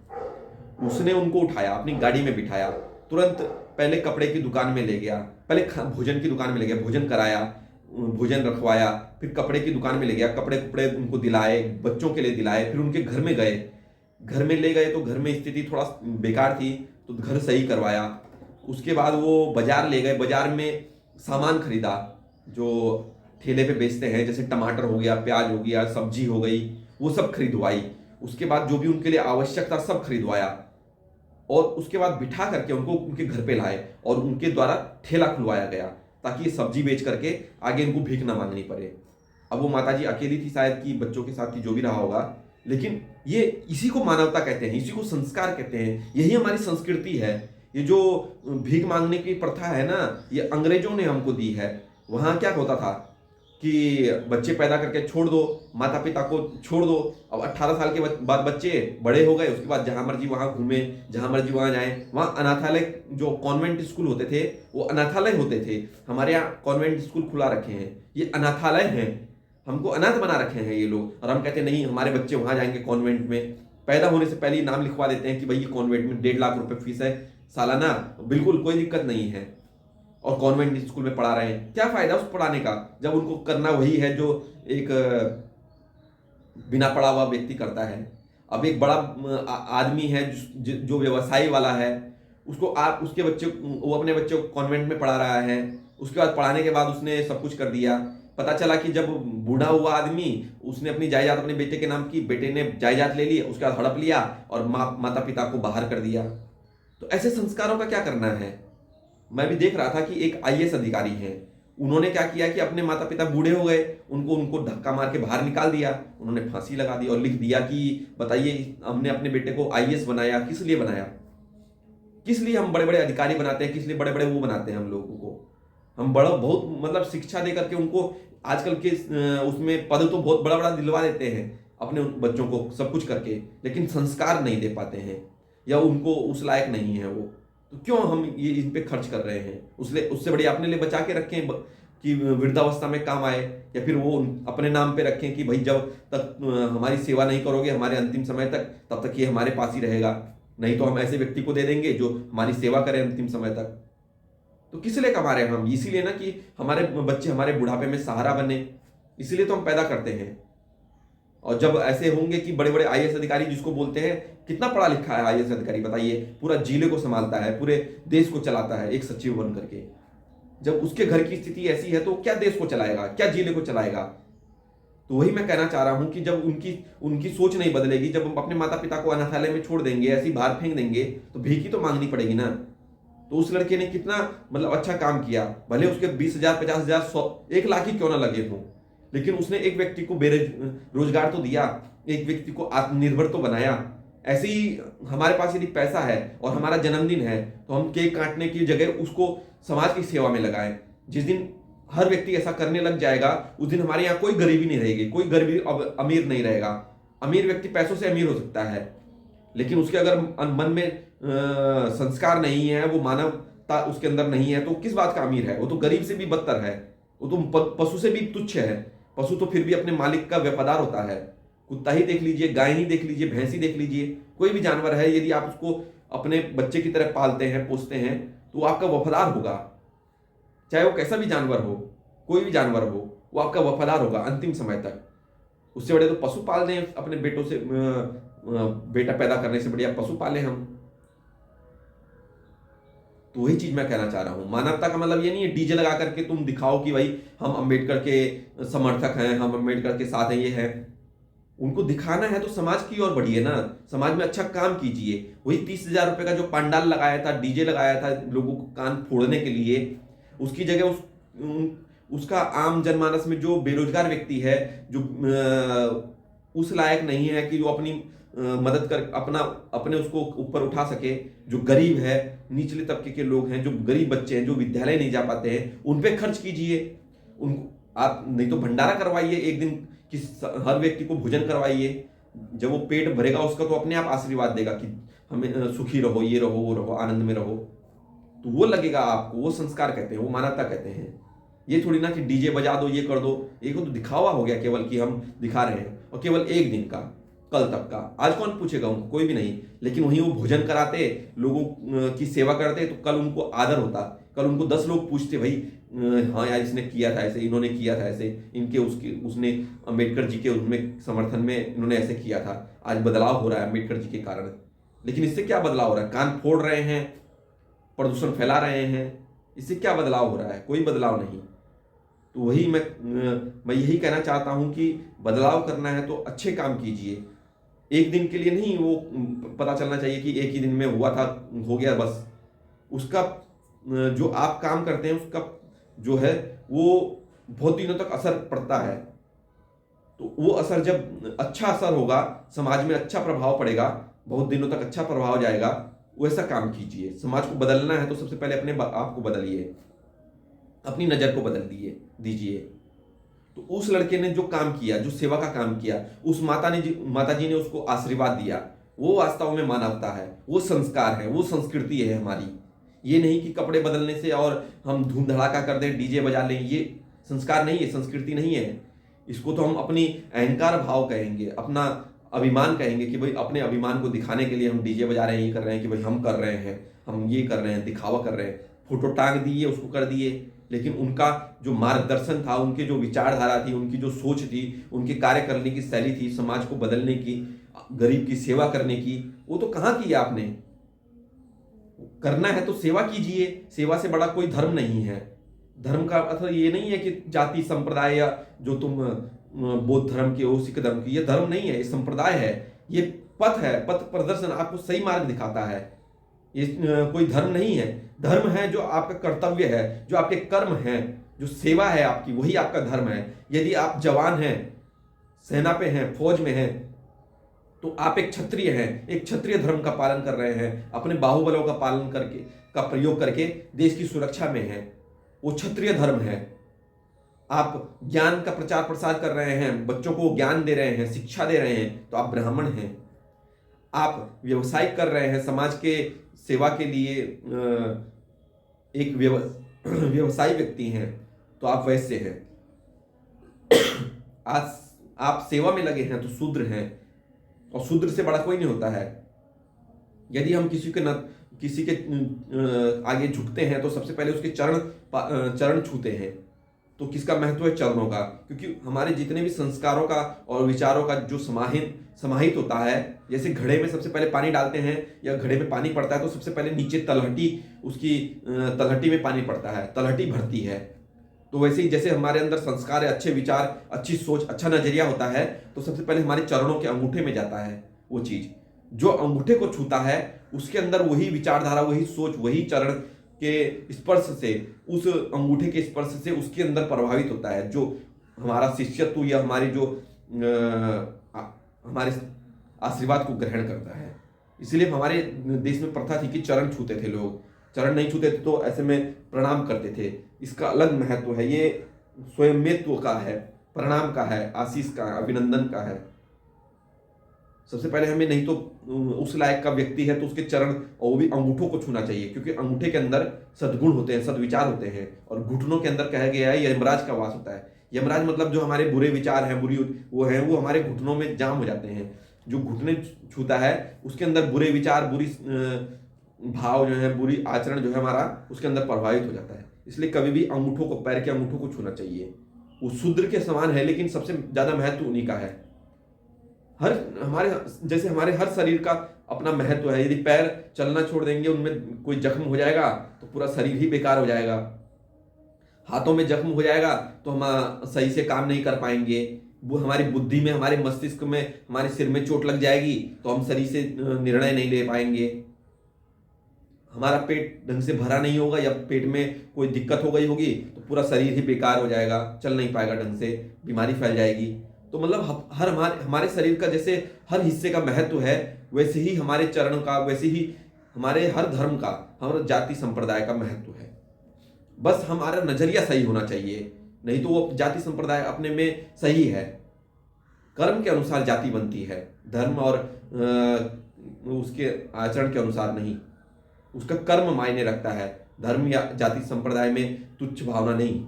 उसने उनको उठाया, अपनी गाड़ी में बिठाया, तुरंत पहले कपड़े की दुकान में ले गया, पहले भोजन की दुकान में ले गया, भोजन कराया, भोजन रखवाया, फिर कपड़े की दुकान में ले गया, कपड़े कपड़े उनको दिलाए, बच्चों के लिए दिलाए, फिर उनके घर में गए। घर में ले गए तो घर में स्थिति थोड़ा बेकार थी, तो घर सही करवाया। उसके बाद वो बाजार ले गए, बाजार में सामान खरीदा जो ठेले पे बेचते हैं, जैसे टमाटर हो गया, प्याज हो गया, सब्जी हो गई, वो सब खरीदवाई। उसके बाद जो भी उनके लिए आवश्यक था सब खरीदवाया, और उसके बाद बिठा करके उनको उनके घर पे लाए और उनके द्वारा ठेला खुलवाया गया, ताकि ये सब्जी बेच करके आगे इनको भीख ना मांगनी पड़े। अब वो माताजी अकेली थी शायद, कि बच्चों के साथ ही जो भी रहा होगा, लेकिन ये इसी को मानवता कहते हैं, इसी को संस्कार कहते हैं, यही हमारी संस्कृति है। ये जो भीख मांगने की प्रथा है ना, ये अंग्रेजों ने हमको दी है। वहां क्या होता था कि बच्चे पैदा करके छोड़ दो, माता पिता को छोड़ दो। अब 18 साल के बाद बच्चे बड़े हो गए, उसके बाद जहां मर्जी वहां घूमे, जहां मर्जी वहां जाए। वहां अनाथालय, जो कॉन्वेंट स्कूल होते थे वो अनाथालय होते थे। हमारे यहाँ कॉन्वेंट स्कूल खुला रखे हैं, ये अनाथालय हैं। हमको अनाथ बना रखे हैं ये लोग, और हम कहते हैं नहीं हमारे बच्चे वहां जाएंगे कॉन्वेंट में। पैदा होने से पहले ही नाम लिखवा देते हैं कि भाई ये कॉन्वेंट में 1.5 लाख रुपए फीस है सालाना, बिल्कुल कोई दिक्कत नहीं है, और कॉन्वेंट स्कूल में पढ़ा रहे हैं। क्या फायदा उस पढ़ाने का, जब उनको करना वही है जो एक बिना पढ़ा हुआ व्यक्ति करता है। अब एक बड़ा आदमी है जो व्यवसायी वाला है, उसको आप उसके बच्चे, वो अपने बच्चे को कॉन्वेंट में पढ़ा रहा है, उसके बाद पढ़ाने के बाद उसने सब कुछ कर दिया। पता चला कि जब बूढ़ा हुआ आदमी, उसने अपनी जायदाद अपने बेटे के नाम की, बेटे ने जायदाद ले ली, उसके बाद हड़प लिया और माता पिता को बाहर कर दिया। तो ऐसे संस्कारों का क्या करना है? मैं भी देख रहा था कि एक आईएएस अधिकारी हैं, उन्होंने क्या किया कि अपने माता पिता बूढ़े हो गए, उनको धक्का मार के बाहर निकाल दिया, उन्होंने फांसी लगा दी और लिख दिया कि बताइए हमने अपने बेटे को आईएएस बनाया, किस लिए बनाया? किस लिए हम बड़े बड़े अधिकारी बनाते हैं, किस लिए बड़े बड़े वो बनाते हैं हम लोगों को? हम बड़ा बहुत मतलब शिक्षा दे करके उनको आजकल के उसमें पद तो बहुत बड़ा बड़ा दिलवा देते हैं अपने बच्चों को सब कुछ करके, लेकिन संस्कार नहीं दे पाते हैं, या उनको उस लायक नहीं है वो। तो क्यों हम ये इन पे खर्च कर रहे हैं? उससे बढ़िया अपने लिए बचा के रखें कि वृद्धावस्था में काम आए, या फिर वो अपने नाम पे रखें कि भाई जब तक हमारी सेवा नहीं करोगे हमारे अंतिम समय तक, तब तक ये हमारे पास ही रहेगा, नहीं तो हम ऐसे व्यक्ति को दे देंगे जो हमारी सेवा करे अंतिम समय तक। तो किस लिए कमा रहे हैं हम? इसीलिए ना कि हमारे बच्चे हमारे बुढ़ापे में सहारा बने, इसीलिए तो हम पैदा करते हैं। और जब ऐसे होंगे कि बड़े बड़े आईएएस अधिकारी, जिसको बोलते हैं, कितना पढ़ा लिखा है आईएएस अधिकारी बताइए, पूरा जिले को संभालता है, पूरे देश को चलाता है एक सचिव बन करके। जब उसके घर की स्थिति ऐसी है तो क्या देश को चलाएगा, क्या जिले को चलाएगा? तो वही मैं कहना चाह रहा हूं कि जब उनकी सोच नहीं बदलेगी, जब हम अपने माता पिता को अनाथालय में छोड़ देंगे, ऐसी बाहर फेंक देंगे, तो भीख ही तो मांगनी पड़ेगी ना। तो उस लड़के ने कितना मतलब अच्छा काम किया, भले उसके 20,000, 50,000, 100, 1 लाख ही क्यों ना लगे हों, लेकिन उसने एक व्यक्ति को बेरोजगार तो दिया, एक व्यक्ति को आत्मनिर्भर तो बनाया। ऐसे ही हमारे पास यदि पैसा है और हमारा जन्मदिन है तो हम केक काटने की जगह उसको समाज की सेवा में लगाएं। जिस दिन हर व्यक्ति ऐसा करने लग जाएगा उस दिन हमारे यहाँ कोई गरीबी नहीं रहेगी, कोई गरीबी अमीर नहीं रहेगा। अमीर व्यक्ति पैसों से अमीर हो सकता है, लेकिन उसके अगर मन में संस्कार नहीं है, वो मानवता उसके अंदर नहीं है, तो किस बात का अमीर है? वो तो गरीब से भी बदतर है, वो तो पशु से भी तुच्छ है। पशु तो फिर भी अपने मालिक का वफादार होता है। कुत्ता ही देख लीजिए, गाय ही देख लीजिए, भैंस ही देख लीजिए, कोई भी जानवर है, यदि आप उसको अपने बच्चे की तरह पालते हैं, पोसते हैं, तो वो आपका वफादार होगा। चाहे वो कैसा भी जानवर हो, कोई भी जानवर हो, वो आपका वफादार होगा अंतिम समय तक। उससे बड़े तो पशु पाल दें अपने बेटों से, बेटा पैदा करने से बढ़िया पशु पाले हम। तो वही चीज मैं कहना चाह रहा हूं, मानवता का मतलब ये नहीं है डीजे लगा करके तुम दिखाओ कि भाई हम अंबेडकर के समर्थक हैं, हम अंबेडकर के साथ हैं, ये है। उनको दिखाना है तो समाज की ओर बढ़िए ना, समाज में अच्छा काम कीजिए। वही 30,000 रुपए का जो पंडाल लगाया था, डीजे लगाया था लोगों को कान फोड़ने के लिए, उसकी जगह उसका आम जनमानस में जो बेरोजगार व्यक्ति है, जो उस लायक नहीं है कि जो अपनी मदद कर अपने उसको ऊपर उठा सके, जो गरीब है, निचले तबके के लोग हैं, जो गरीब बच्चे हैं, जो विद्यालय नहीं जा पाते हैं, उन पे खर्च कीजिए। उनको आप नहीं तो भंडारा करवाइए एक दिन कि हर व्यक्ति को भोजन करवाइए। जब वो पेट भरेगा उसका तो अपने आप आशीर्वाद देगा कि हमें सुखी रहो, ये रहो, वो रहो, आनंद में रहो, तो वो लगेगा आपको। वो संस्कार कहते हैं, वो मानवता कहते हैं। ये थोड़ी ना कि डीजे बजा दो, ये कर दो, एक तो दिखावा हो गया केवल कि हम दिखा रहे हैं, और केवल एक दिन का, कल तक का। आज कौन पूछेगा उनको? कोई भी नहीं। लेकिन वहीं वो भोजन कराते, लोगों की सेवा करते, तो कल उनको आदर होता, कल उनको 10 लोग पूछते, भाई हाँ यार इसने किया था ऐसे, इन्होंने किया था ऐसे, इनके उसने अम्बेडकर जी के उसमें समर्थन में इन्होंने ऐसे किया था। आज बदलाव हो रहा है अम्बेडकर जी के कारण। लेकिन इससे क्या बदलाव हो रहा है? कान फोड़ रहे हैं, प्रदूषण फैला रहे हैं, इससे क्या बदलाव हो रहा है? कोई बदलाव नहीं। तो वही मैं यही कहना चाहता हूं कि बदलाव करना है तो अच्छे काम कीजिए। एक दिन के लिए नहीं वो पता चलना चाहिए कि एक ही दिन में हुआ था, हो गया बस। उसका जो आप काम करते हैं उसका जो है वो बहुत दिनों तक असर पड़ता है। तो वो असर जब अच्छा असर होगा, समाज में अच्छा प्रभाव पड़ेगा, बहुत दिनों तक अच्छा प्रभाव जाएगा, वैसा काम कीजिए। समाज को बदलना है तो सबसे पहले अपने आप को बदलिए, अपनी नजर को बदल दीजिए। तो उस लड़के ने जो काम किया, जो सेवा का काम किया, उस माता जी ने उसको आशीर्वाद दिया, वो वास्तव में मानवता है, वो संस्कार है, वो संस्कृति है हमारी। ये नहीं कि कपड़े बदलने से और हम धूम धड़ाका कर दें, डीजे बजा लें, ये संस्कार नहीं है, संस्कृति नहीं है। इसको तो हम अपनी अहंकार भाव कहेंगे, अपना अभिमान कहेंगे कि भाई अपने अभिमान को दिखाने के लिए हम डीजे बजा रहे हैं, ये कर रहे हैं कि भाई हम कर रहे हैं, हम ये कर रहे हैं, दिखावा कर रहे हैं, फोटो टांग दिए, उसको कर दिए। लेकिन उनका जो मार्गदर्शन था, उनके जो विचारधारा थी, उनकी जो सोच थी, उनके कार्य करने की शैली थी, समाज को बदलने की, गरीब की सेवा करने की, वो तो कहाँ की आपने? करना है तो सेवा कीजिए। सेवा से बड़ा कोई धर्म नहीं है। धर्म का अर्थ ये नहीं है कि जाति संप्रदाय या जो तुम बौद्ध धर्म के हो, सिख धर्म की, ये धर्म नहीं है, ये संप्रदाय है, ये पथ है, पथ प्रदर्शन आपको सही मार्ग दिखाता है। ये कोई धर्म नहीं है। धर्म है जो आपका कर्तव्य है, जो आपके कर्म हैं, जो सेवा है आपकी, वही आपका धर्म है। यदि आप जवान हैं, सेना पे हैं, फौज में हैं, तो आप एक क्षत्रिय हैं, एक क्षत्रिय धर्म का पालन कर रहे हैं, अपने बाहुबलों का पालन करके, का प्रयोग करके देश की सुरक्षा में हैं, वो क्षत्रिय धर्म है। आप ज्ञान का प्रचार प्रसार कर रहे हैं, बच्चों को ज्ञान दे रहे हैं, शिक्षा दे रहे हैं, तो आप ब्राह्मण हैं। आप व्यवसाय कर रहे हैं, समाज के सेवा के लिए एक व्यवसायी व्यक्ति हैं, तो आप वैसे हैं। आज आप सेवा में लगे हैं तो शूद्र हैं, और शूद्र से बड़ा कोई नहीं होता है। यदि हम किसी के आगे झुकते हैं तो सबसे पहले उसके चरण छूते हैं। तो किसका महत्व है? चरणों का। क्योंकि हमारे जितने भी संस्कारों का और विचारों का जो समाहित होता है, जैसे घड़े में सबसे पहले पानी डालते हैं या घड़े में पानी पड़ता है तो सबसे पहले नीचे तलहटी, उसकी तलहटी में पानी पड़ता है, तलहटी भरती है। तो वैसे ही जैसे हमारे अंदर संस्कार है, अच्छे विचार, अच्छी सोच, अच्छा नजरिया होता है, तो सबसे पहले हमारे चरणों के अंगूठे में जाता है वो चीज। जो अंगूठे को छूता है उसके अंदर वही विचारधारा, वही सोच, वही चरण के स्पर्श से, उस अंगूठे के स्पर्श से उसके अंदर प्रभावित होता है। जो हमारा शिष्यत्व या हमारी जो हमारे आशीर्वाद को ग्रहण करता है। इसलिए हमारे देश में प्रथा थी कि चरण छूते थे लोग, चरण नहीं छूते थे तो ऐसे में प्रणाम करते थे। इसका अलग महत्व है, ये स्वयंत्व का है, प्रणाम का है, आशीष का है, अभिनंदन का है। सबसे पहले हमें, नहीं तो उस लायक का व्यक्ति है तो उसके चरण और वो भी अंगूठों को छूना चाहिए, क्योंकि अंगूठे के अंदर सद्गुण होते हैं, सद्विचार होते हैं। और घुटनों के अंदर कहा गया है यमराज का वास होता है। यमराज मतलब जो हमारे बुरे विचार हैं, बुरी वो हैं, वो हमारे घुटनों में जाम हो जाते हैं। जो घुटने छूता है उसके अंदर बुरे विचार, बुरी भाव जो है, बुरी आचरण जो है हमारा उसके अंदर प्रभावित हो जाता है। इसलिए कभी भी अंगूठों को, पैर के अंगूठों को छूना चाहिए। वो शूद्र के समान है, लेकिन सबसे ज्यादा महत्व उन्हीं का है। हर हमारे, जैसे हमारे हर शरीर का अपना महत्व है। यदि पैर चलना छोड़ देंगे, उनमें कोई जख्म हो जाएगा तो पूरा शरीर ही बेकार हो जाएगा। हाथों में जख्म हो जाएगा तो हम सही से काम नहीं कर पाएंगे। वो हमारी बुद्धि में, हमारे मस्तिष्क में, हमारे सिर में चोट लग जाएगी तो हम सही से निर्णय नहीं ले पाएंगे। हमारा पेट ढंग से भरा नहीं होगा या पेट में कोई दिक्कत हो गई होगी तो पूरा शरीर ही बेकार हो जाएगा, चल नहीं पाएगा ढंग से, बीमारी फैल जाएगी। तो मतलब हर हमारे शरीर का जैसे हर हिस्से का महत्व है, वैसे ही हमारे चरण का, वैसे ही हमारे हर धर्म का, हमारे जाति संप्रदाय का महत्व है। बस हमारा नजरिया सही होना चाहिए, नहीं तो वो जाति संप्रदाय अपने में सही है। कर्म के अनुसार जाति बनती है, धर्म और उसके आचरण के अनुसार नहीं। उसका कर्म मायने रखता है, धर्म या जाति संप्रदाय में तुच्छ भावना नहीं।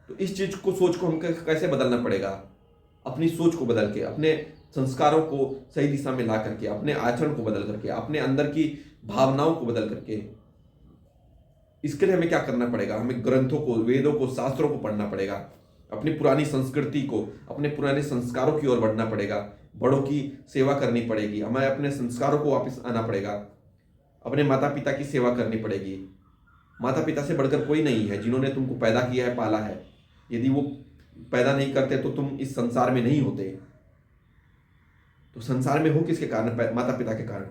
तो इस चीज को, सोच को हम कैसे बदलना पड़ेगा? अपनी सोच को बदल के, अपने संस्कारों को सही दिशा में ला करके, अपने आचरण को बदल करके, अपने अंदर की भावनाओं को बदल करके। इसके लिए हमें क्या करना पड़ेगा? हमें ग्रंथों को, वेदों को, शास्त्रों को पढ़ना पड़ेगा, अपनी पुरानी संस्कृति को, अपने पुराने संस्कारों की ओर बढ़ना पड़ेगा, बड़ों की सेवा करनी पड़ेगी, हमें अपने संस्कारों को वापस आना पड़ेगा, अपने माता पिता की सेवा करनी पड़ेगी। माता पिता से बढ़कर कोई नहीं है, जिन्होंने तुमको पैदा किया है, पाला है। यदि वो पैदा नहीं करते तो तुम इस संसार में नहीं होते। तो संसार में हो किसके कारण? माता पिता के कारण।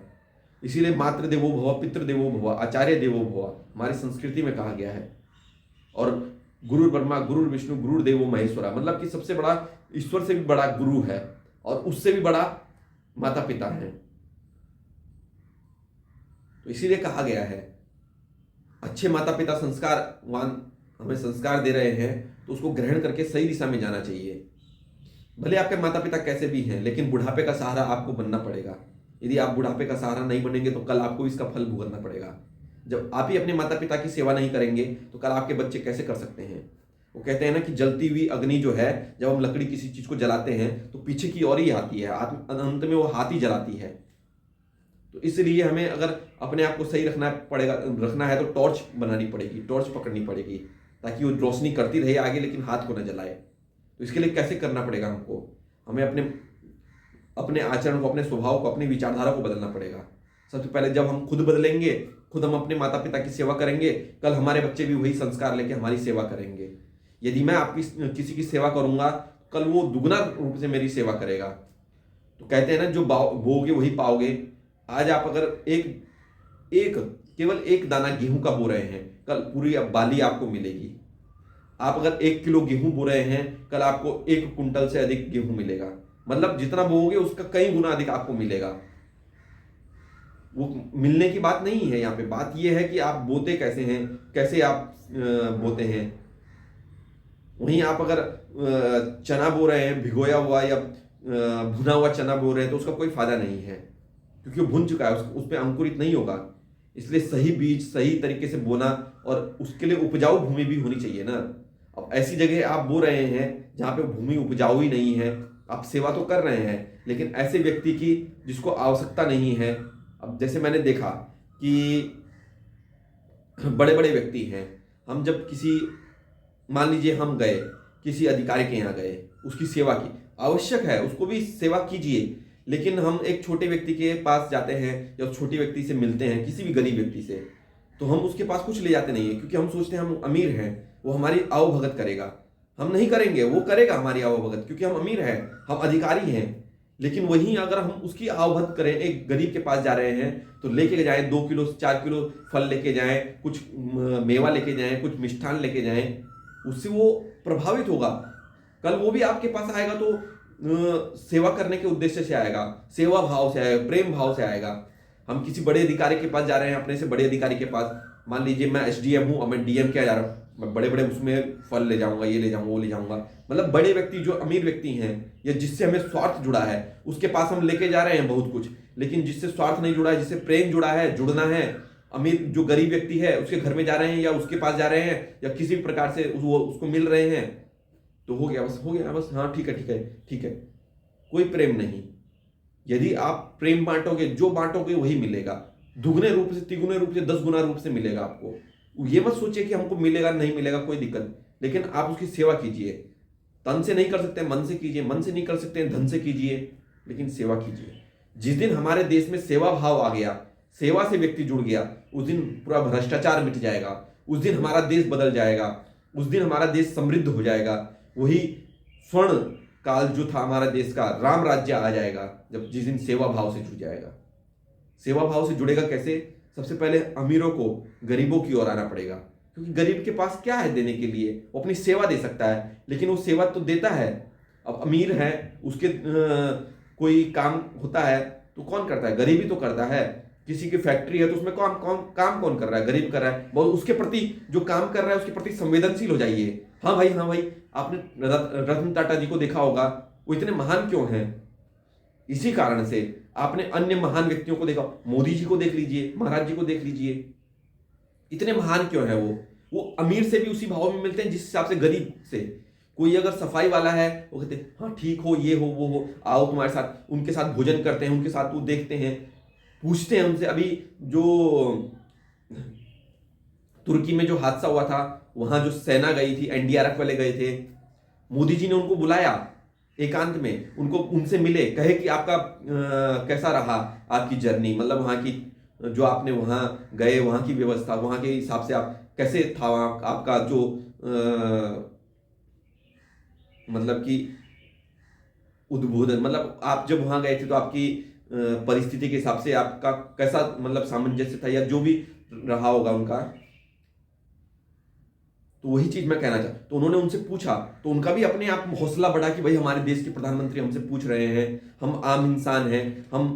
इसीलिए मातृ देवो भव, पितृ देवो भव, आचार्य देवो भव हमारी संस्कृति में कहा गया है। और गुरु ब्रह्मा, गुरु विष्णु, गुरु देवो महेश्वरा, मतलब कि सबसे बड़ा, ईश्वर से भी बड़ा गुरु है और उससे भी बड़ा माता पिता है। तो इसीलिए कहा गया है, अच्छे माता पिता संस्कारवान हमें संस्कार दे रहे हैं तो उसको ग्रहण करके सही दिशा में जाना चाहिए। भले आपके माता पिता कैसे भी हैं, लेकिन बुढ़ापे का सहारा आपको बनना पड़ेगा। यदि आप बुढ़ापे का सहारा नहीं बनेंगे तो कल आपको इसका फल भुगतना पड़ेगा। जब आप ही अपने माता पिता की सेवा नहीं करेंगे तो कल आपके बच्चे कैसे कर सकते हैं? वो कहते हैं ना कि जलती हुई अग्नि जो है, जब हम लकड़ी किसी चीज को जलाते हैं तो पीछे की ओर ही आती है, अंत में वो हाथ ही जलाती है। तो इसलिए हमें अगर अपने आप को सही रखना है तो टॉर्च बनानी पड़ेगी, टॉर्च पकड़नी पड़ेगी, ताकि वो रोशनी करती रहे आगे, लेकिन हाथ को न जलाए। तो इसके लिए कैसे करना पड़ेगा हमको? हमें अपने आचरण को, अपने स्वभाव को, अपनी विचारधारा को बदलना पड़ेगा। सबसे पहले जब हम खुद बदलेंगे, खुद हम अपने माता पिता की सेवा करेंगे, कल हमारे बच्चे भी वही संस्कार लेके हमारी सेवा करेंगे। यदि मैं आपकी किसी की सेवा करूंगा, कल वो दुगना रूप से मेरी सेवा करेगा। तो कहते हैं ना, जो बोओगे वही पाओगे। आज आप अगर केवल एक दाना गेहूं का बो रहे हैं, कल पूरी बाली आपको मिलेगी। आप अगर 1 किलो गेहूं बो रहे हैं, कल आपको 1 कुंटल से अधिक गेहूं मिलेगा। मतलब जितना बोओगे उसका कई गुना अधिक आपको मिलेगा। वो मिलने की बात नहीं है, यहाँ पे बात ये है कि आप बोते कैसे हैं, कैसे आप बोते हैं। वहीं आप अगर चना बो रहे हैं, भिगोया हुआ या भुना हुआ चना बो रहे हैं, तो उसका कोई फायदा नहीं है, क्योंकि वो भुन चुका है, उस पर अंकुरित नहीं होगा। इसलिए सही बीज सही तरीके से बोना, और उसके लिए उपजाऊ भूमि भी होनी चाहिए ना। अब ऐसी जगह आप बो रहे हैं जहाँ पे भूमि उपजाऊ ही नहीं है, आप सेवा तो कर रहे हैं, लेकिन ऐसे व्यक्ति की जिसको आवश्यकता नहीं है। अब जैसे मैंने देखा कि बड़े बड़े व्यक्ति हैं, हम जब मान लीजिए हम गए किसी अधिकारी के यहाँ गए, उसकी सेवा की, आवश्यक है उसको भी सेवा कीजिए, लेकिन हम एक छोटे व्यक्ति के पास जाते हैं या छोटे व्यक्ति से मिलते हैं, किसी भी गरीब व्यक्ति से, तो हम उसके पास कुछ ले जाते नहीं है, क्योंकि हम सोचते हैं हम अमीर हैं, वो हमारी आवभगत करेगा। हम नहीं करेंगे, वो करेगा हमारी आवभगत, क्योंकि हम अमीर हैं, हम अधिकारी हैं। लेकिन वहीं अगर हम उसकी आवभगत करें, एक गरीब के पास जा रहे हैं तो लेके जाएं 2 किलो 4 किलो फल लेके जाएं, कुछ मेवा लेके जाएं, कुछ मिष्ठान लेके जाएं, उससे वो प्रभावित होगा। कल वो भी आपके पास आएगा तो सेवा करने के उद्देश्य से आएगा, सेवा भाव से आएगा, प्रेम भाव से आएगा। हम किसी बड़े अधिकारी के पास जा रहे हैं, अपने से बड़े अधिकारी के पास, मान लीजिए मैं एसडीएम हूँ और मैं डीएम क्या जा रहा हूँ, मैं बड़े बड़े उसमें फल ले जाऊंगा, ये ले जाऊंगा, वो ले जाऊंगा। मतलब बड़े व्यक्ति जो अमीर व्यक्ति हैं या जिससे हमें स्वार्थ जुड़ा है, उसके पास हम लेके जा रहे हैं बहुत कुछ। लेकिन जिससे स्वार्थ नहीं जुड़ा है, जिससे प्रेम जुड़ा है, जुड़ना है, अमीर जो गरीब व्यक्ति है उसके घर में जा रहे हैं या उसके पास जा रहे हैं या किसी भी प्रकार से वो उसको मिल रहे हैं, तो हो गया, बस हो गया, बस हाँ ठीक है ठीक है ठीक है। कोई प्रेम नहीं। यदि आप प्रेम बांटोगे, जो बांटोगे वही मिलेगा, दुगने रूप से, तिगुने रूप से, 10 गुना रूप से मिलेगा आपको। ये मत सोचिए कि हमको मिलेगा नहीं मिलेगा, कोई दिक्कत, लेकिन आप उसकी सेवा कीजिए। तन से नहीं कर सकते, मन से कीजिए, मन से नहीं कर सकते धन से कीजिए, लेकिन सेवा कीजिए। जिस दिन हमारे देश में सेवा भाव आ गया, सेवा से व्यक्ति जुड़ गया, उस दिन पूरा भ्रष्टाचार मिट जाएगा, उस दिन हमारा देश बदल जाएगा, उस दिन हमारा देश समृद्ध हो जाएगा। वही स्वर्ण काल जो था हमारा देश का, राम राज्य आ जाएगा, जब जिस दिन सेवा भाव से जुड़ जाएगा। सेवा भाव से जुड़ेगा कैसे? सबसे पहले अमीरों को गरीबों की ओर आना पड़ेगा, क्योंकि गरीब के पास क्या है देने के लिए? वो अपनी सेवा दे सकता है, लेकिन वो सेवा तो देता है। अब अमीर है, उसके कोई काम होता है तो कौन करता है? गरीब ही तो करता है। किसी की फैक्ट्री है तो उसमें काम कौन कर रहा है? गरीब कर रहा है। बहुत उसके प्रति जो काम कर रहा है उसके प्रति संवेदनशील हो जाइए। हाँ भाई, हाँ भाई, आपने रतन टाटा जी को देखा होगा, वो इतने महान क्यों हैं? इसी कारण से। आपने अन्य महान व्यक्तियों को देखा, मोदी जी को देख लीजिए, महाराज जी को देख लीजिए, इतने महान क्यों है? वो अमीर से भी उसी भाव में मिलते हैं जिस हिसाब से गरीब से। कोई अगर सफाई वाला है, वो कहते हैं हाँ ठीक हो, ये हो, वो हो, आओ तुम्हारे साथ, उनके साथ भोजन करते हैं, उनके साथ वो देखते हैं, पूछते हैं उनसे। अभी जो तुर्की में जो हादसा हुआ था, वहां जो सेना गई थी, एनडीआरएफ वाले गए थे, मोदी जी ने उनको बुलाया एकांत में, उनको उनसे मिले, कहे कि आपका कैसा रहा आपकी जर्नी, मतलब वहां की जो आपने वहां गए, वहां की व्यवस्था, वहां के हिसाब से आप कैसे था, वहां आपका जो मतलब कि उद्बोधन, मतलब आप जब वहां गए थे तो आपकी परिस्थिति के हिसाब से आपका कैसा मतलब सामंजस्य था, या जो भी रहा होगा उनका। तो वही चीज मैं कहना चाहता। तो उन्होंने उनसे पूछा, तो उनका भी अपने आप हौसला बढ़ा कि भाई हमारे देश के प्रधानमंत्री हमसे पूछ रहे हैं, हम आम इंसान हैं, हम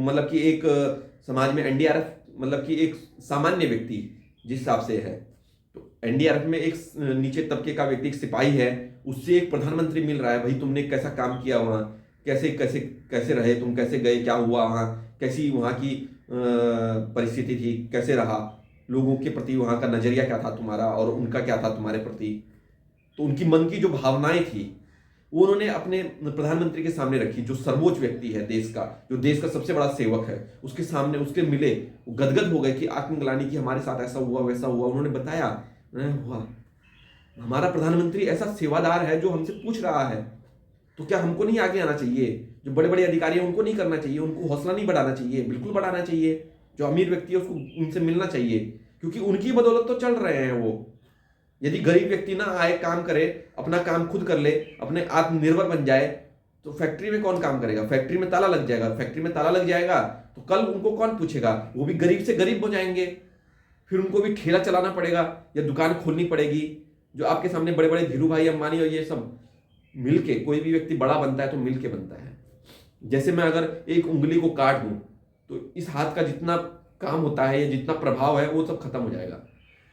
मतलब कि एक समाज में एनडीआरएफ मतलब कि एक सामान्य व्यक्ति जिस हिसाब से है, तो एनडीआरएफ में एक नीचे तबके का व्यक्ति, एक सिपाही है, उससे एक प्रधानमंत्री मिल रहा है, भाई तुमने कैसा काम किया वहाँ, कैसे कैसे कैसे रहे तुम, कैसे गए, क्या हुआ वहाँ, कैसी वहाँ की परिस्थिति थी, कैसे रहा, लोगों के प्रति वहाँ का नजरिया क्या था तुम्हारा और उनका क्या था तुम्हारे प्रति। तो उनकी मन की जो भावनाएं थी वो उन्होंने अपने प्रधानमंत्री के सामने रखी, जो सर्वोच्च व्यक्ति है देश का, जो देश का सबसे बड़ा सेवक है, उसके सामने उसके मिले, वो गदगद हो गए कि आत्मग्लानि की हमारे साथ ऐसा हुआ वैसा हुआ। उन्होंने बताया, हुआ हमारा प्रधानमंत्री ऐसा सेवादार है जो हमसे पूछ रहा है, तो क्या हमको नहीं आगे आना चाहिए? जो बड़े बड़े अधिकारी हैं उनको नहीं करना चाहिए? उनको हौसला नहीं बढ़ाना चाहिए? बिल्कुल बढ़ाना चाहिए। जो अमीर व्यक्ति है उसको उनसे मिलना चाहिए, क्योंकि उनकी बदौलत तो चल रहे हैं वो। यदि गरीब व्यक्ति ना आए, काम करे, अपना काम खुद कर ले, अपने आत्मनिर्भर बन जाए, तो फैक्ट्री में कौन काम करेगा? फैक्ट्री में ताला लग जाएगा। फैक्ट्री में ताला लग जाएगा तो कल उनको कौन पूछेगा? वो भी गरीब से गरीब हो जाएंगे, फिर उनको भी ठेला चलाना पड़ेगा या दुकान खोलनी पड़ेगी। जो आपके सामने बड़े बड़े धीरू भाई अंबानी और ये सब मिलके, कोई भी व्यक्ति बड़ा बनता है तो मिलके बनता है। जैसे मैं अगर एक उंगली को काट दूं तो इस हाथ का जितना काम होता है या जितना प्रभाव है वो सब खत्म हो जाएगा।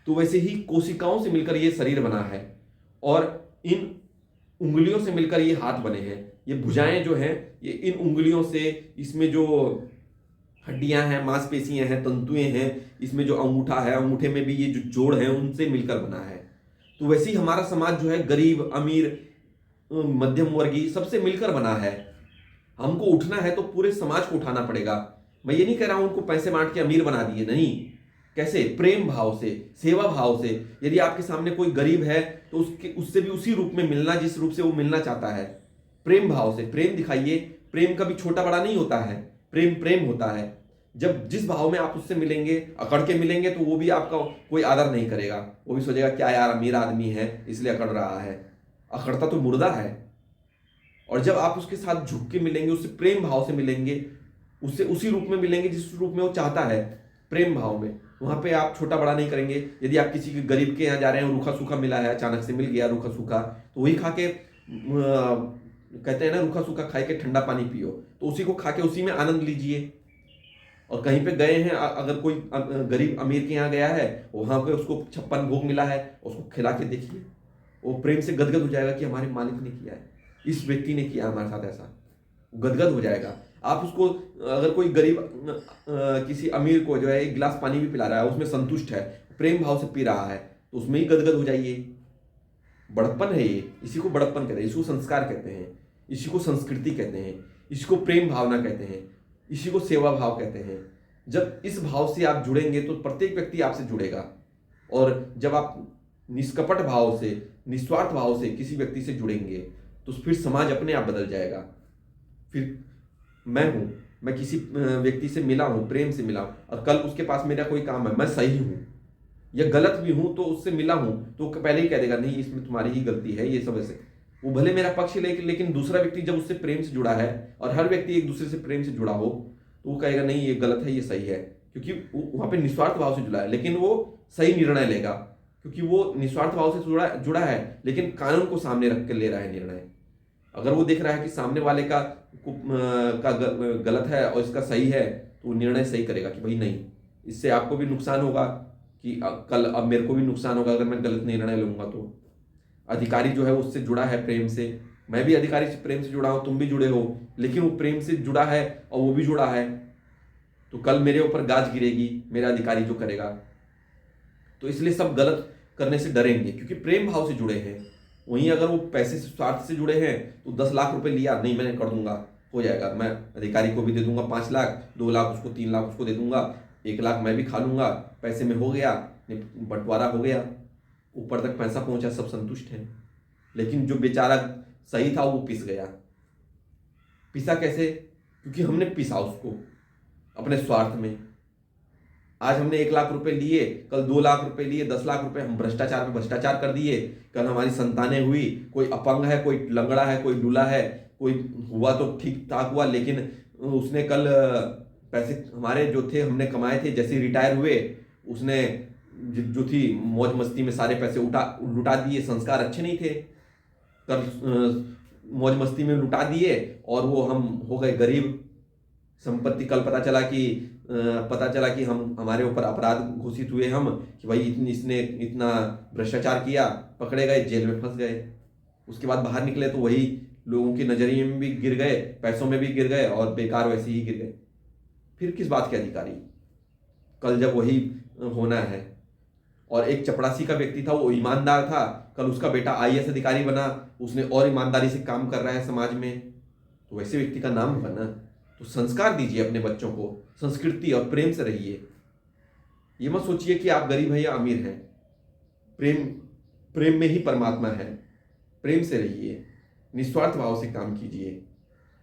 तो वैसे ही कोशिकाओं से मिलकर ये शरीर बना है और इन उंगलियों से मिलकर ये हाथ बने हैं। ये भुजाएं जो हैं ये इन उंगलियों से, इसमें जो हड्डियां हैं, मांसपेशियां हैं, तंतुएं हैं, इसमें जो अंगूठा है, अंगूठे में भी ये जो जोड़ है उनसे मिलकर बना है। तो वैसे ही हमारा समाज जो है गरीब, अमीर, मध्यम वर्गीय सबसे मिलकर बना है। हमको उठना है तो पूरे समाज को उठाना पड़ेगा। मैं ये नहीं कह रहा हूं उनको पैसे बांट के अमीर बना दिए, नहीं। कैसे? प्रेम भाव से, सेवा भाव से। यदि आपके सामने कोई गरीब है तो उससे भी उसी रूप में मिलना जिस रूप से वो मिलना चाहता है। प्रेम भाव से प्रेम दिखाइए। प्रेम कभी छोटा बड़ा नहीं होता है, प्रेम प्रेम होता है। जब जिस भाव में आप उससे मिलेंगे, अकड़ के मिलेंगे, तो वो भी आपका कोई आदर नहीं करेगा। वो भी सोचेगा क्या यार अमीर आदमी है इसलिए अकड़ रहा है, अकड़ता तो मुर्दा है। और जब आप उसके साथ झुक के मिलेंगे, उससे प्रेम भाव से मिलेंगे, उससे उसी रूप में मिलेंगे जिस रूप में वो चाहता है, प्रेम भाव में, वहां पे आप छोटा बड़ा नहीं करेंगे। यदि आप किसी के गरीब के यहाँ जा रहे हैं, रूखा सूखा मिला है, अचानक से मिल गया रूखा सूखा, तो वही खा के कहते हैं ना, रूखा सूखा खाए के ठंडा पानी पियो, तो उसी को खा के उसी में आनंद लीजिए। और कहीं पे गए हैं, अगर कोई गरीब अमीर के यहाँ गया है, वहां पे उसको 56 भोग मिला है, उसको खिला के देखिए, वो प्रेम से गदगद हो जाएगा कि हमारे मालिक ने किया है, इस व्यक्ति ने किया हमारे साथ ऐसा, गदगद हो जाएगा। आप उसको, अगर कोई गरीब किसी अमीर को जो है एक गिलास पानी भी पिला रहा है, उसमें संतुष्ट है, प्रेम भाव से पी रहा है, तो उसमें ही गदगद हो जाइए। बड़प्पन है ये, इसी को बड़प्पन कहते हैं, इसी को संस्कार कहते हैं, इसी को संस्कृति कहते हैं, इसी को प्रेम भावना कहते हैं, इसी को सेवा भाव कहते हैं। जब इस भाव से आप जुड़ेंगे तो प्रत्येक व्यक्ति आपसे जुड़ेगा। और जब आप निष्कपट भाव से, निस्वार्थ भाव से किसी व्यक्ति से जुड़ेंगे तो फिर समाज अपने आप बदल जाएगा। फिर मैं किसी व्यक्ति से मिला हूँ, प्रेम से मिला हूँ, और कल उसके पास मेरा कोई काम है, मैं सही हूँ या गलत भी हूँ, तो उससे मिला हूँ तो पहले ही कह देगा नहीं इसमें तुम्हारी ही गलती है, ये सब ऐसे। वो भले मेरा पक्ष लेकिन दूसरा व्यक्ति जब उससे प्रेम से जुड़ा है, और हर व्यक्ति एक दूसरे से प्रेम से जुड़ा हो, तो वो कहेगा नहीं ये गलत है, ये सही है, क्योंकि वहां पे निस्वार्थ भाव से जुड़ा है। लेकिन वो सही निर्णय लेगा, क्योंकि वो निस्वार्थ भाव से जुड़ा है, लेकिन कानून को सामने रख कर ले रहा है निर्णय। अगर वो देख रहा है कि सामने वाले का गलत है और इसका सही है, तो वो निर्णय सही करेगा कि भाई नहीं, इससे आपको भी नुकसान होगा, कि कल अब मेरे को भी नुकसान होगा अगर मैं गलत निर्णय लूंगा। तो अधिकारी जो है उससे जुड़ा है प्रेम से, मैं भी अधिकारी से प्रेम से जुड़ा हूं, तुम भी जुड़े हो, लेकिन वो प्रेम से जुड़ा है और वो भी जुड़ा है, तो कल मेरे ऊपर गाज गिरेगी मेरा अधिकारी जो करेगा। तो इसलिए सब गलत करने से डरेंगे, क्योंकि प्रेम भाव से जुड़े हैं। वहीं अगर वो पैसे से, स्वार्थ से जुड़े हैं, तो 10 लाख रुपए लिया, नहीं मैंने कर दूंगा, हो जाएगा, मैं अधिकारी को भी दे दूंगा 5 लाख, 2 लाख उसको, 3 लाख उसको दे दूंगा, 1 लाख मैं भी खा लूंगा, पैसे में हो गया, बंटवारा हो गया, ऊपर तक पैसा पहुंचा, सब संतुष्ट हैं। लेकिन जो बेचारा सही था वो पिस गया। पिसा कैसे? क्योंकि हमने पिसा उसको अपने स्वार्थ में। आज हमने 1 लाख रुपए लिए, कल 2 लाख रुपए लिए, 10 लाख रुपए हम भ्रष्टाचार में भ्रष्टाचार कर दिए। कल हमारी संतानें हुई, कोई अपंग है, कोई लंगड़ा है, कोई लूला है, कोई हुआ तो ठीक ठाक हुआ, लेकिन उसने कल पैसे हमारे जो थे हमने कमाए थे, जैसे रिटायर हुए उसने जो थी मौज मस्ती में सारे पैसे लुटा दिए। संस्कार अच्छे नहीं थे, कल मौज मस्ती में लुटा दिए और वो हम हो गए गरीब। संपत्ति कल पता चला कि हमारे ऊपर अपराध घोषित हुए, हम कि भाई इसने इतना भ्रष्टाचार किया, पकड़े गए, जेल में फंस गए। उसके बाद बाहर निकले तो वही लोगों के नजरिए में भी गिर गए, पैसों में भी गिर गए, और बेकार वैसे ही गिर गए। फिर किस बात के अधिकारी? कल जब वही होना है। और एक चपरासी का व्यक्ति था, वो ईमानदार था, कल उसका बेटा आईएएस अधिकारी बना, उसने और ईमानदारी से काम कर रहा है समाज में, तो वैसे व्यक्ति का नाम होगा ना। तो संस्कार दीजिए अपने बच्चों को, संस्कृति और प्रेम से रहिए। ये मत सोचिए कि आप गरीब हैं या अमीर हैं, प्रेम में ही परमात्मा है। प्रेम से रहिए, निस्वार्थ भाव से काम कीजिए,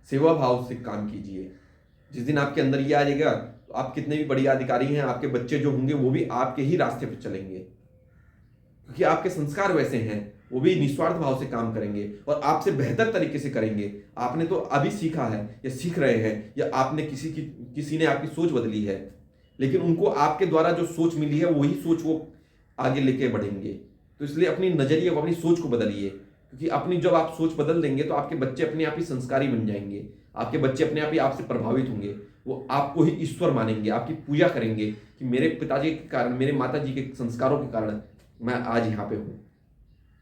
सेवा भाव से काम कीजिए। जिस दिन आपके अंदर ये आ जाएगा, तो आप कितने भी बढ़िया अधिकारी हैं, आपके बच्चे जो होंगे वो भी आपके ही रास्ते पर चलेंगे, क्योंकि आपके संस्कार वैसे हैं। वो भी निस्वार्थ भाव से काम करेंगे और आपसे बेहतर तरीके से करेंगे। आपने तो अभी सीखा है या सीख रहे हैं, या आपने किसी ने आपकी सोच बदली है, लेकिन उनको आपके द्वारा जो सोच मिली है वही सोच वो आगे लेके बढ़ेंगे। तो इसलिए अपनी नजरिए को, अपनी सोच को बदलिए, क्योंकि अपनी जब आप सोच बदल देंगे तो आपके बच्चे अपने आप ही संस्कारी बन जाएंगे। आपके बच्चे अपने आप ही आपसे प्रभावित होंगे, वो आपको ही ईश्वर मानेंगे, आपकी पूजा करेंगे कि मेरे पिताजी के कारण, मेरे माता जी के संस्कारों के कारण मैं आज यहाँ पे हूँ।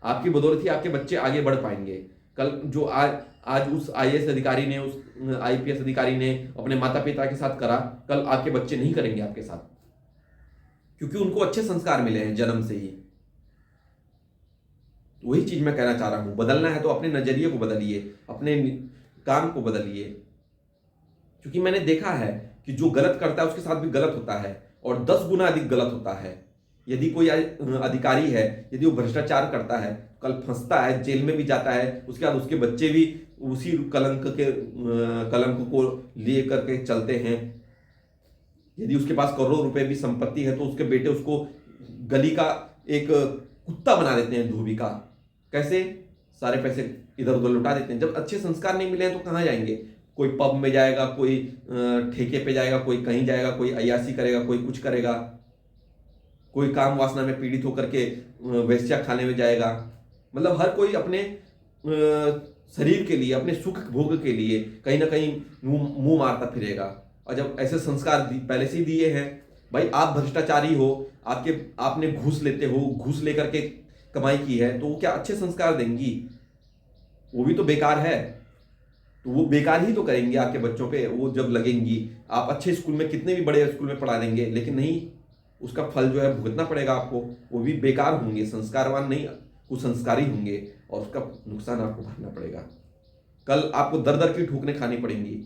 आपकी बदौलत ही आपके बच्चे आगे बढ़ पाएंगे। कल जो आज उस आईएएस अधिकारी ने, उस आईपीएस अधिकारी ने अपने माता पिता के साथ करा, कल आपके बच्चे नहीं करेंगे आपके साथ, क्योंकि उनको अच्छे संस्कार मिले हैं जन्म से ही। वही चीज मैं कहना चाह रहा हूं, बदलना है तो अपने नजरिए को बदलिए, अपने काम को बदलिए। क्योंकि मैंने देखा है कि जो गलत करता है उसके साथ भी गलत होता है, और 10 गुना अधिक गलत होता है। यदि कोई अधिकारी है, यदि वो भ्रष्टाचार करता है, कल फंसता है, जेल में भी जाता है, उसके बाद उसके बच्चे भी उसी कलंक को लिए करके चलते हैं। यदि उसके पास करोड़ों रुपए भी संपत्ति है, तो उसके बेटे उसको गली का एक कुत्ता बना देते हैं, धोबी का। कैसे? सारे पैसे इधर उधर लुटा देते हैं। जब अच्छे संस्कार नहीं मिले हैं तो कहाँ जाएंगे? कोई पब में जाएगा, कोई ठेके पे जाएगा, कोई कहीं जाएगा, कोई अय्यासी करेगा, कोई कुछ करेगा, कोई काम वासना में पीड़ित होकर के वेश्या खाने में जाएगा। मतलब हर कोई अपने शरीर के लिए, अपने सुख भोग के लिए कहीं ना कहीं मुंह मारता फिरेगा। और जब ऐसे संस्कार पहले से ही दिए हैं, भाई आप भ्रष्टाचारी हो, आपने घूस लेते हो, घूस लेकर के कमाई की है, तो वो क्या अच्छे संस्कार देंगी? वो भी तो बेकार है। तो वो बेकार ही तो करेंगे आपके बच्चों पे, वो जब लगेंगी। आप अच्छे स्कूल में, कितने भी बड़े स्कूल में पढ़ा देंगे, लेकिन नहीं, उसका फल जो है भुगतना पड़ेगा आपको। वो भी बेकार होंगे, संस्कारवान नहीं, कुसंस्कारी होंगे, और उसका नुकसान आपको भरना पड़ेगा। कल आपको दर दर की ठोकरें खानी पड़ेंगी।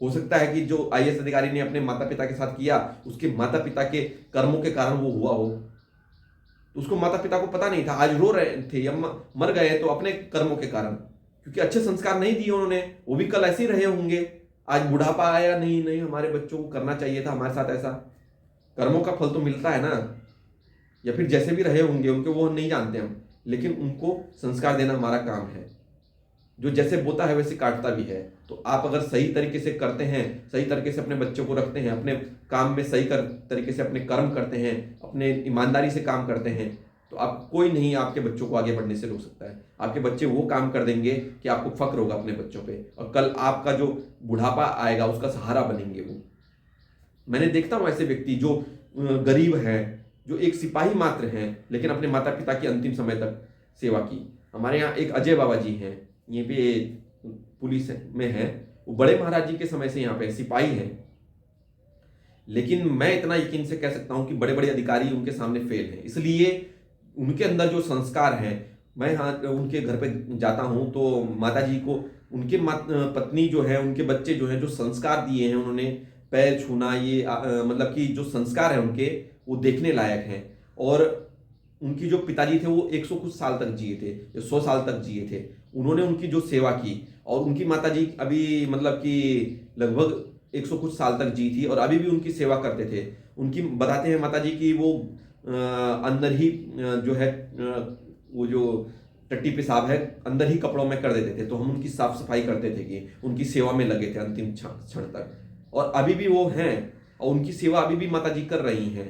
हो सकता है कि जो आईएएस अधिकारी ने अपने माता पिता के साथ किया, उसके माता पिता के कर्मों के कारण वो हुआ हो, तो उसको माता पिता को पता नहीं था, आज रो रहे थे या मर गए तो अपने कर्मों के कारण, क्योंकि अच्छे संस्कार नहीं दिए उन्होंने। वो भी कल ऐसे ही रहे होंगे, आज बुढ़ापा आया, नहीं नहीं हमारे बच्चों को करना चाहिए था हमारे साथ ऐसा। कर्मों का फल तो मिलता है ना। या फिर जैसे भी रहे होंगे उनके, वो नहीं जानते हम, लेकिन उनको संस्कार देना हमारा काम है। जो जैसे बोता है वैसे काटता भी है। तो आप अगर सही तरीके से करते हैं, सही तरीके से अपने बच्चों को रखते हैं, अपने काम में सही तरीके से अपने कर्म करते हैं, अपने ईमानदारी से काम करते हैं, तो आप, कोई नहीं आपके बच्चों को आगे बढ़ने से रोक सकता है। आपके बच्चे वो काम कर देंगे कि आपको फक्र होगा अपने बच्चों पे, और कल आपका जो बुढ़ापा आएगा उसका सहारा बनेंगे वो। मैंने देखता हूँ ऐसे व्यक्ति जो गरीब हैं, जो एक सिपाही मात्र हैं, लेकिन अपने माता पिता की अंतिम समय तक सेवा की। हमारे यहाँ एक अजय बाबा जी हैं, ये भी पुलिस में है, वो बड़े महाराज जी के समय से यहाँ पे सिपाही हैं, लेकिन मैं इतना यकीन से कह सकता हूँ कि बड़े बड़े अधिकारी उनके सामने फेल हैं। इसलिए उनके अंदर जो संस्कार हैं, मैं यहाँ उनके घर पे जाता हूँ तो माता जी को, उनके पत्नी जो है, उनके बच्चे जो हैं, जो संस्कार दिए हैं उन्होंने, पैर छूना, ये मतलब कि जो संस्कार है उनके, वो देखने लायक हैं। और उनकी जो पिताजी थे वो 100 कुछ साल तक जिए थे, 100 साल तक जिए थे, उन्होंने उनकी जो सेवा की। और उनकी माताजी अभी मतलब कि लगभग 100 कुछ साल तक जी थी, और अभी भी उनकी सेवा करते थे। उनकी बताते हैं माताजी की वो अंदर ही जो है वो जो टट्टी पेशाब है अंदर ही कपड़ों में कर देते थे, तो हम उनकी साफ सफाई करते थे, कि उनकी सेवा में लगे थे अंतिम क्षण तक। और अभी भी वो हैं, और उनकी सेवा अभी भी माताजी कर रही हैं।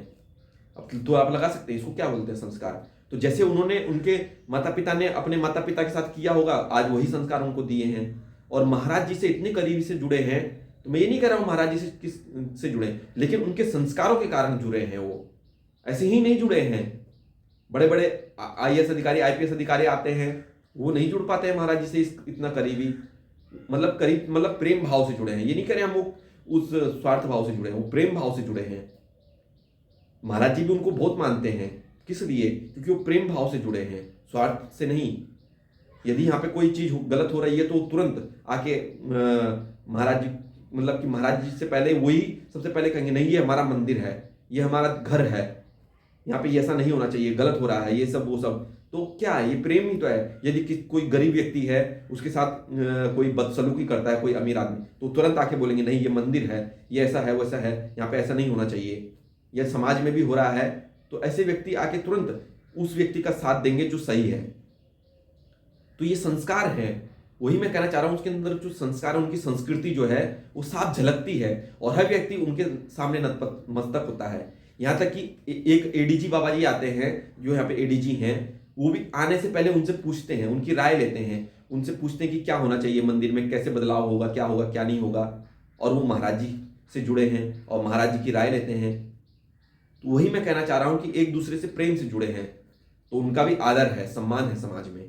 अब तो आप लगा सकते हैं इसको क्या बोलते हैं, संस्कार। तो जैसे उन्होंने, उनके माता पिता ने अपने माता पिता के साथ किया होगा, आज वही संस्कार उनको दिए हैं। और महाराज जी से इतने करीबी से जुड़े हैं, तो मैं ये नहीं कह रहा हूं महाराज जी से किस से जुड़े, लेकिन उनके संस्कारों के कारण जुड़े हैं। वो ऐसे ही नहीं जुड़े हैं। बड़े बड़े आईएएस अधिकारी, आईपीएस अधिकारी आते हैं, वो नहीं जुड़ पाते हैं महाराज जी से इतना करीबी, मतलब करीब, मतलब प्रेम भाव से जुड़े हैं। ये नहीं कह रहे हम वो उस स्वार्थ भाव से जुड़े हैं, वो प्रेम भाव से जुड़े हैं। महाराज जी भी उनको बहुत मानते हैं, किस लिए? क्योंकि वो प्रेम भाव से जुड़े हैं, स्वार्थ से नहीं। यदि यहाँ पे कोई चीज गलत हो रही है तो तुरंत आके महाराज जी, मतलब कि महाराज जी से पहले वही सबसे पहले कहेंगे, नहीं ये हमारा मंदिर है, ये हमारा घर है, यहाँ पे ये ऐसा नहीं होना चाहिए, गलत हो रहा है, ये सब वो सब। तो क्या है, ये प्रेम ही तो है। यदि कोई गरीब व्यक्ति है, उसके साथ कोई बदसलूकी करता है कोई अमीर आदमी, तो तुरंत आके बोलेंगे नहीं ये मंदिर है, ये ऐसा है वैसा है, यहाँ पे ऐसा नहीं होना चाहिए, यह समाज में भी हो रहा है। तो ऐसे व्यक्ति आके तुरंत उस व्यक्ति का साथ देंगे जो सही है। तो ये संस्कार है, वही मैं कहना चाह रहा हूं, उसके अंदर जो संस्कार है, उनकी संस्कृति जो है वो साफ झलकती है, और हर व्यक्ति उनके सामने नतमस्तक होता है। यहाँ तक कि एक एडीजी बाबा जी आते हैं, जो यहाँ पे एडीजी हैं, वो भी आने से पहले उनसे पूछते हैं, उनकी राय लेते हैं, उनसे पूछते हैं कि क्या होना चाहिए मंदिर में, कैसे बदलाव होगा, क्या नहीं होगा। और वो महाराज जी से जुड़े हैं और महाराज जी की राय लेते हैं। तो वही मैं कहना चाह रहा हूं कि एक दूसरे से प्रेम से जुड़े हैं, तो उनका भी आदर है, सम्मान है समाज में।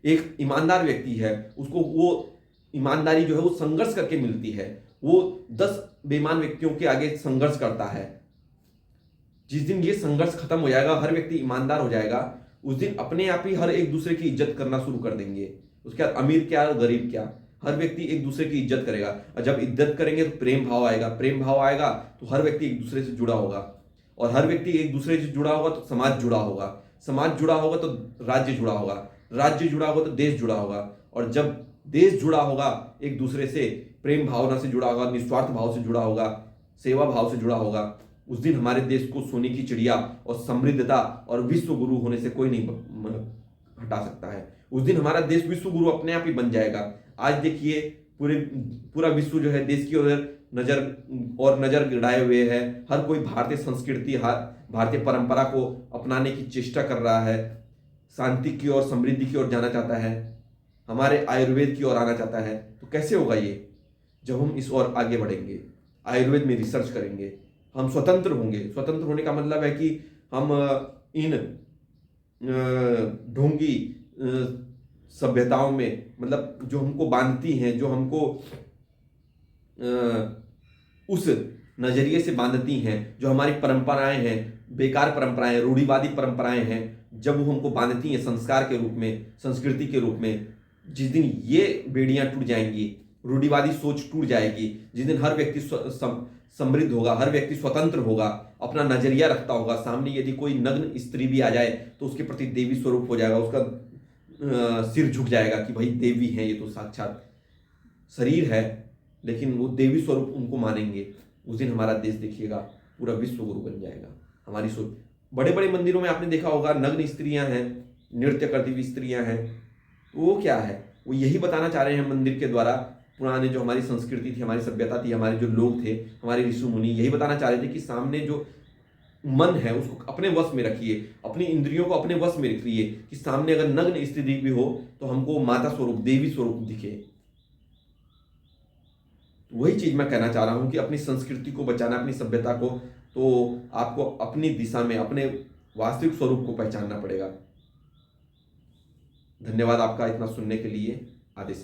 एक ईमानदार व्यक्ति है, उसको वो ईमानदारी जो है वो संघर्ष करके मिलती है। वो 10 बेईमान व्यक्तियों के आगे संघर्ष करता है। जिस दिन ये संघर्ष खत्म हो जाएगा, हर व्यक्ति ईमानदार हो जाएगा, उस दिन अपने आप ही हर एक दूसरे की इज्जत करना शुरू कर देंगे। उसके बाद अमीर क्या और गरीब क्या, हर व्यक्ति एक दूसरे की इज्जत करेगा। और जब इज्जत करेंगे तो प्रेम भाव आएगा, प्रेम भाव आएगा तो हर व्यक्ति एक दूसरे से जुड़ा होगा, और हर व्यक्ति एक दूसरे से जुड़ा होगा तो समाज जुड़ा होगा, समाज जुड़ा होगा तो राज्य जुड़ा होगा, राज्य जुड़ा होगा तो देश जुड़ा होगा, और जब देश जुड़ा होगा एक दूसरे से, प्रेम भावना से जुड़ा होगा, निस्वार्थ भाव से जुड़ा होगा, सेवा भाव से जुड़ा होगा, उस दिन हमारे देश को सोने की चिड़िया और समृद्धता और विश्व गुरु होने से कोई नहीं हटा सकता है। उस दिन हमारा देश विश्व गुरु अपने आप ही बन जाएगा। आज देखिए पूरा विश्व जो है देश की ओर नजर गिराए हुए है। हर कोई भारतीय संस्कृति, भारतीय परंपरा को अपनाने की चेष्टा कर रहा है, शांति की ओर, समृद्धि की ओर जाना चाहता है। हमारे आयुर्वेद की ओर आना चाहता है, तो कैसे होगा ये? जब हम इस ओर आगे बढ़ेंगे, आयुर्वेद में रिसर्च करेंगे, हम स्वतंत्र होंगे। स्वतंत्र होने का मतलब है कि हम इन ढोंगी सभ्यताओं में, मतलब जो हमको बांधती हैं, जो हमको उस नजरिए से बांधती हैं, जो हमारी परंपराएं हैं, बेकार परंपराएं, रूढ़िवादी परंपराएं हैं, जब वो हमको बांधती हैं संस्कार के रूप में, संस्कृति के रूप में, जिस दिन ये बेड़ियां टूट जाएंगी, रूढ़िवादी सोच टूट जाएगी, जिस दिन हर व्यक्ति समृद्ध होगा, हर व्यक्ति स्वतंत्र होगा, अपना नजरिया रखता होगा, सामने यदि कोई नग्न स्त्री भी आ जाए तो उसके प्रति देवी स्वरूप हो जाएगा, उसका सिर झुक जाएगा कि भाई देवी है, ये तो साक्षात शरीर है, लेकिन वो देवी स्वरूप उनको मानेंगे। उस दिन हमारा देश देखिएगा पूरा विश्व गुरु बन जाएगा। हमारी सोच, बड़े बड़े मंदिरों में आपने देखा होगा नग्न स्त्रियां हैं, नृत्य करती हुई स्त्रियां हैं, तो वो क्या है? वो यही बताना चाह रहे हैं मंदिर के द्वारा, पुराने जो हमारी संस्कृति थी, हमारी सभ्यता थी, हमारे जो लोग थे, हमारे ऋषि मुनि यही बताना चाह रहे थे कि सामने जो मन है उसको अपने वश में रखिए, अपनी इंद्रियों को अपने वश में रखिए, कि सामने अगर नग्न स्थिति भी हो तो हमको माता स्वरूप, देवी स्वरूप दिखे। वही चीज मैं कहना चाह रहा हूं कि अपनी संस्कृति को बचाना, अपनी सभ्यता को, तो आपको अपनी दिशा में अपने वास्तविक स्वरूप को पहचानना पड़ेगा। धन्यवाद आपका इतना सुनने के लिए। आदेश।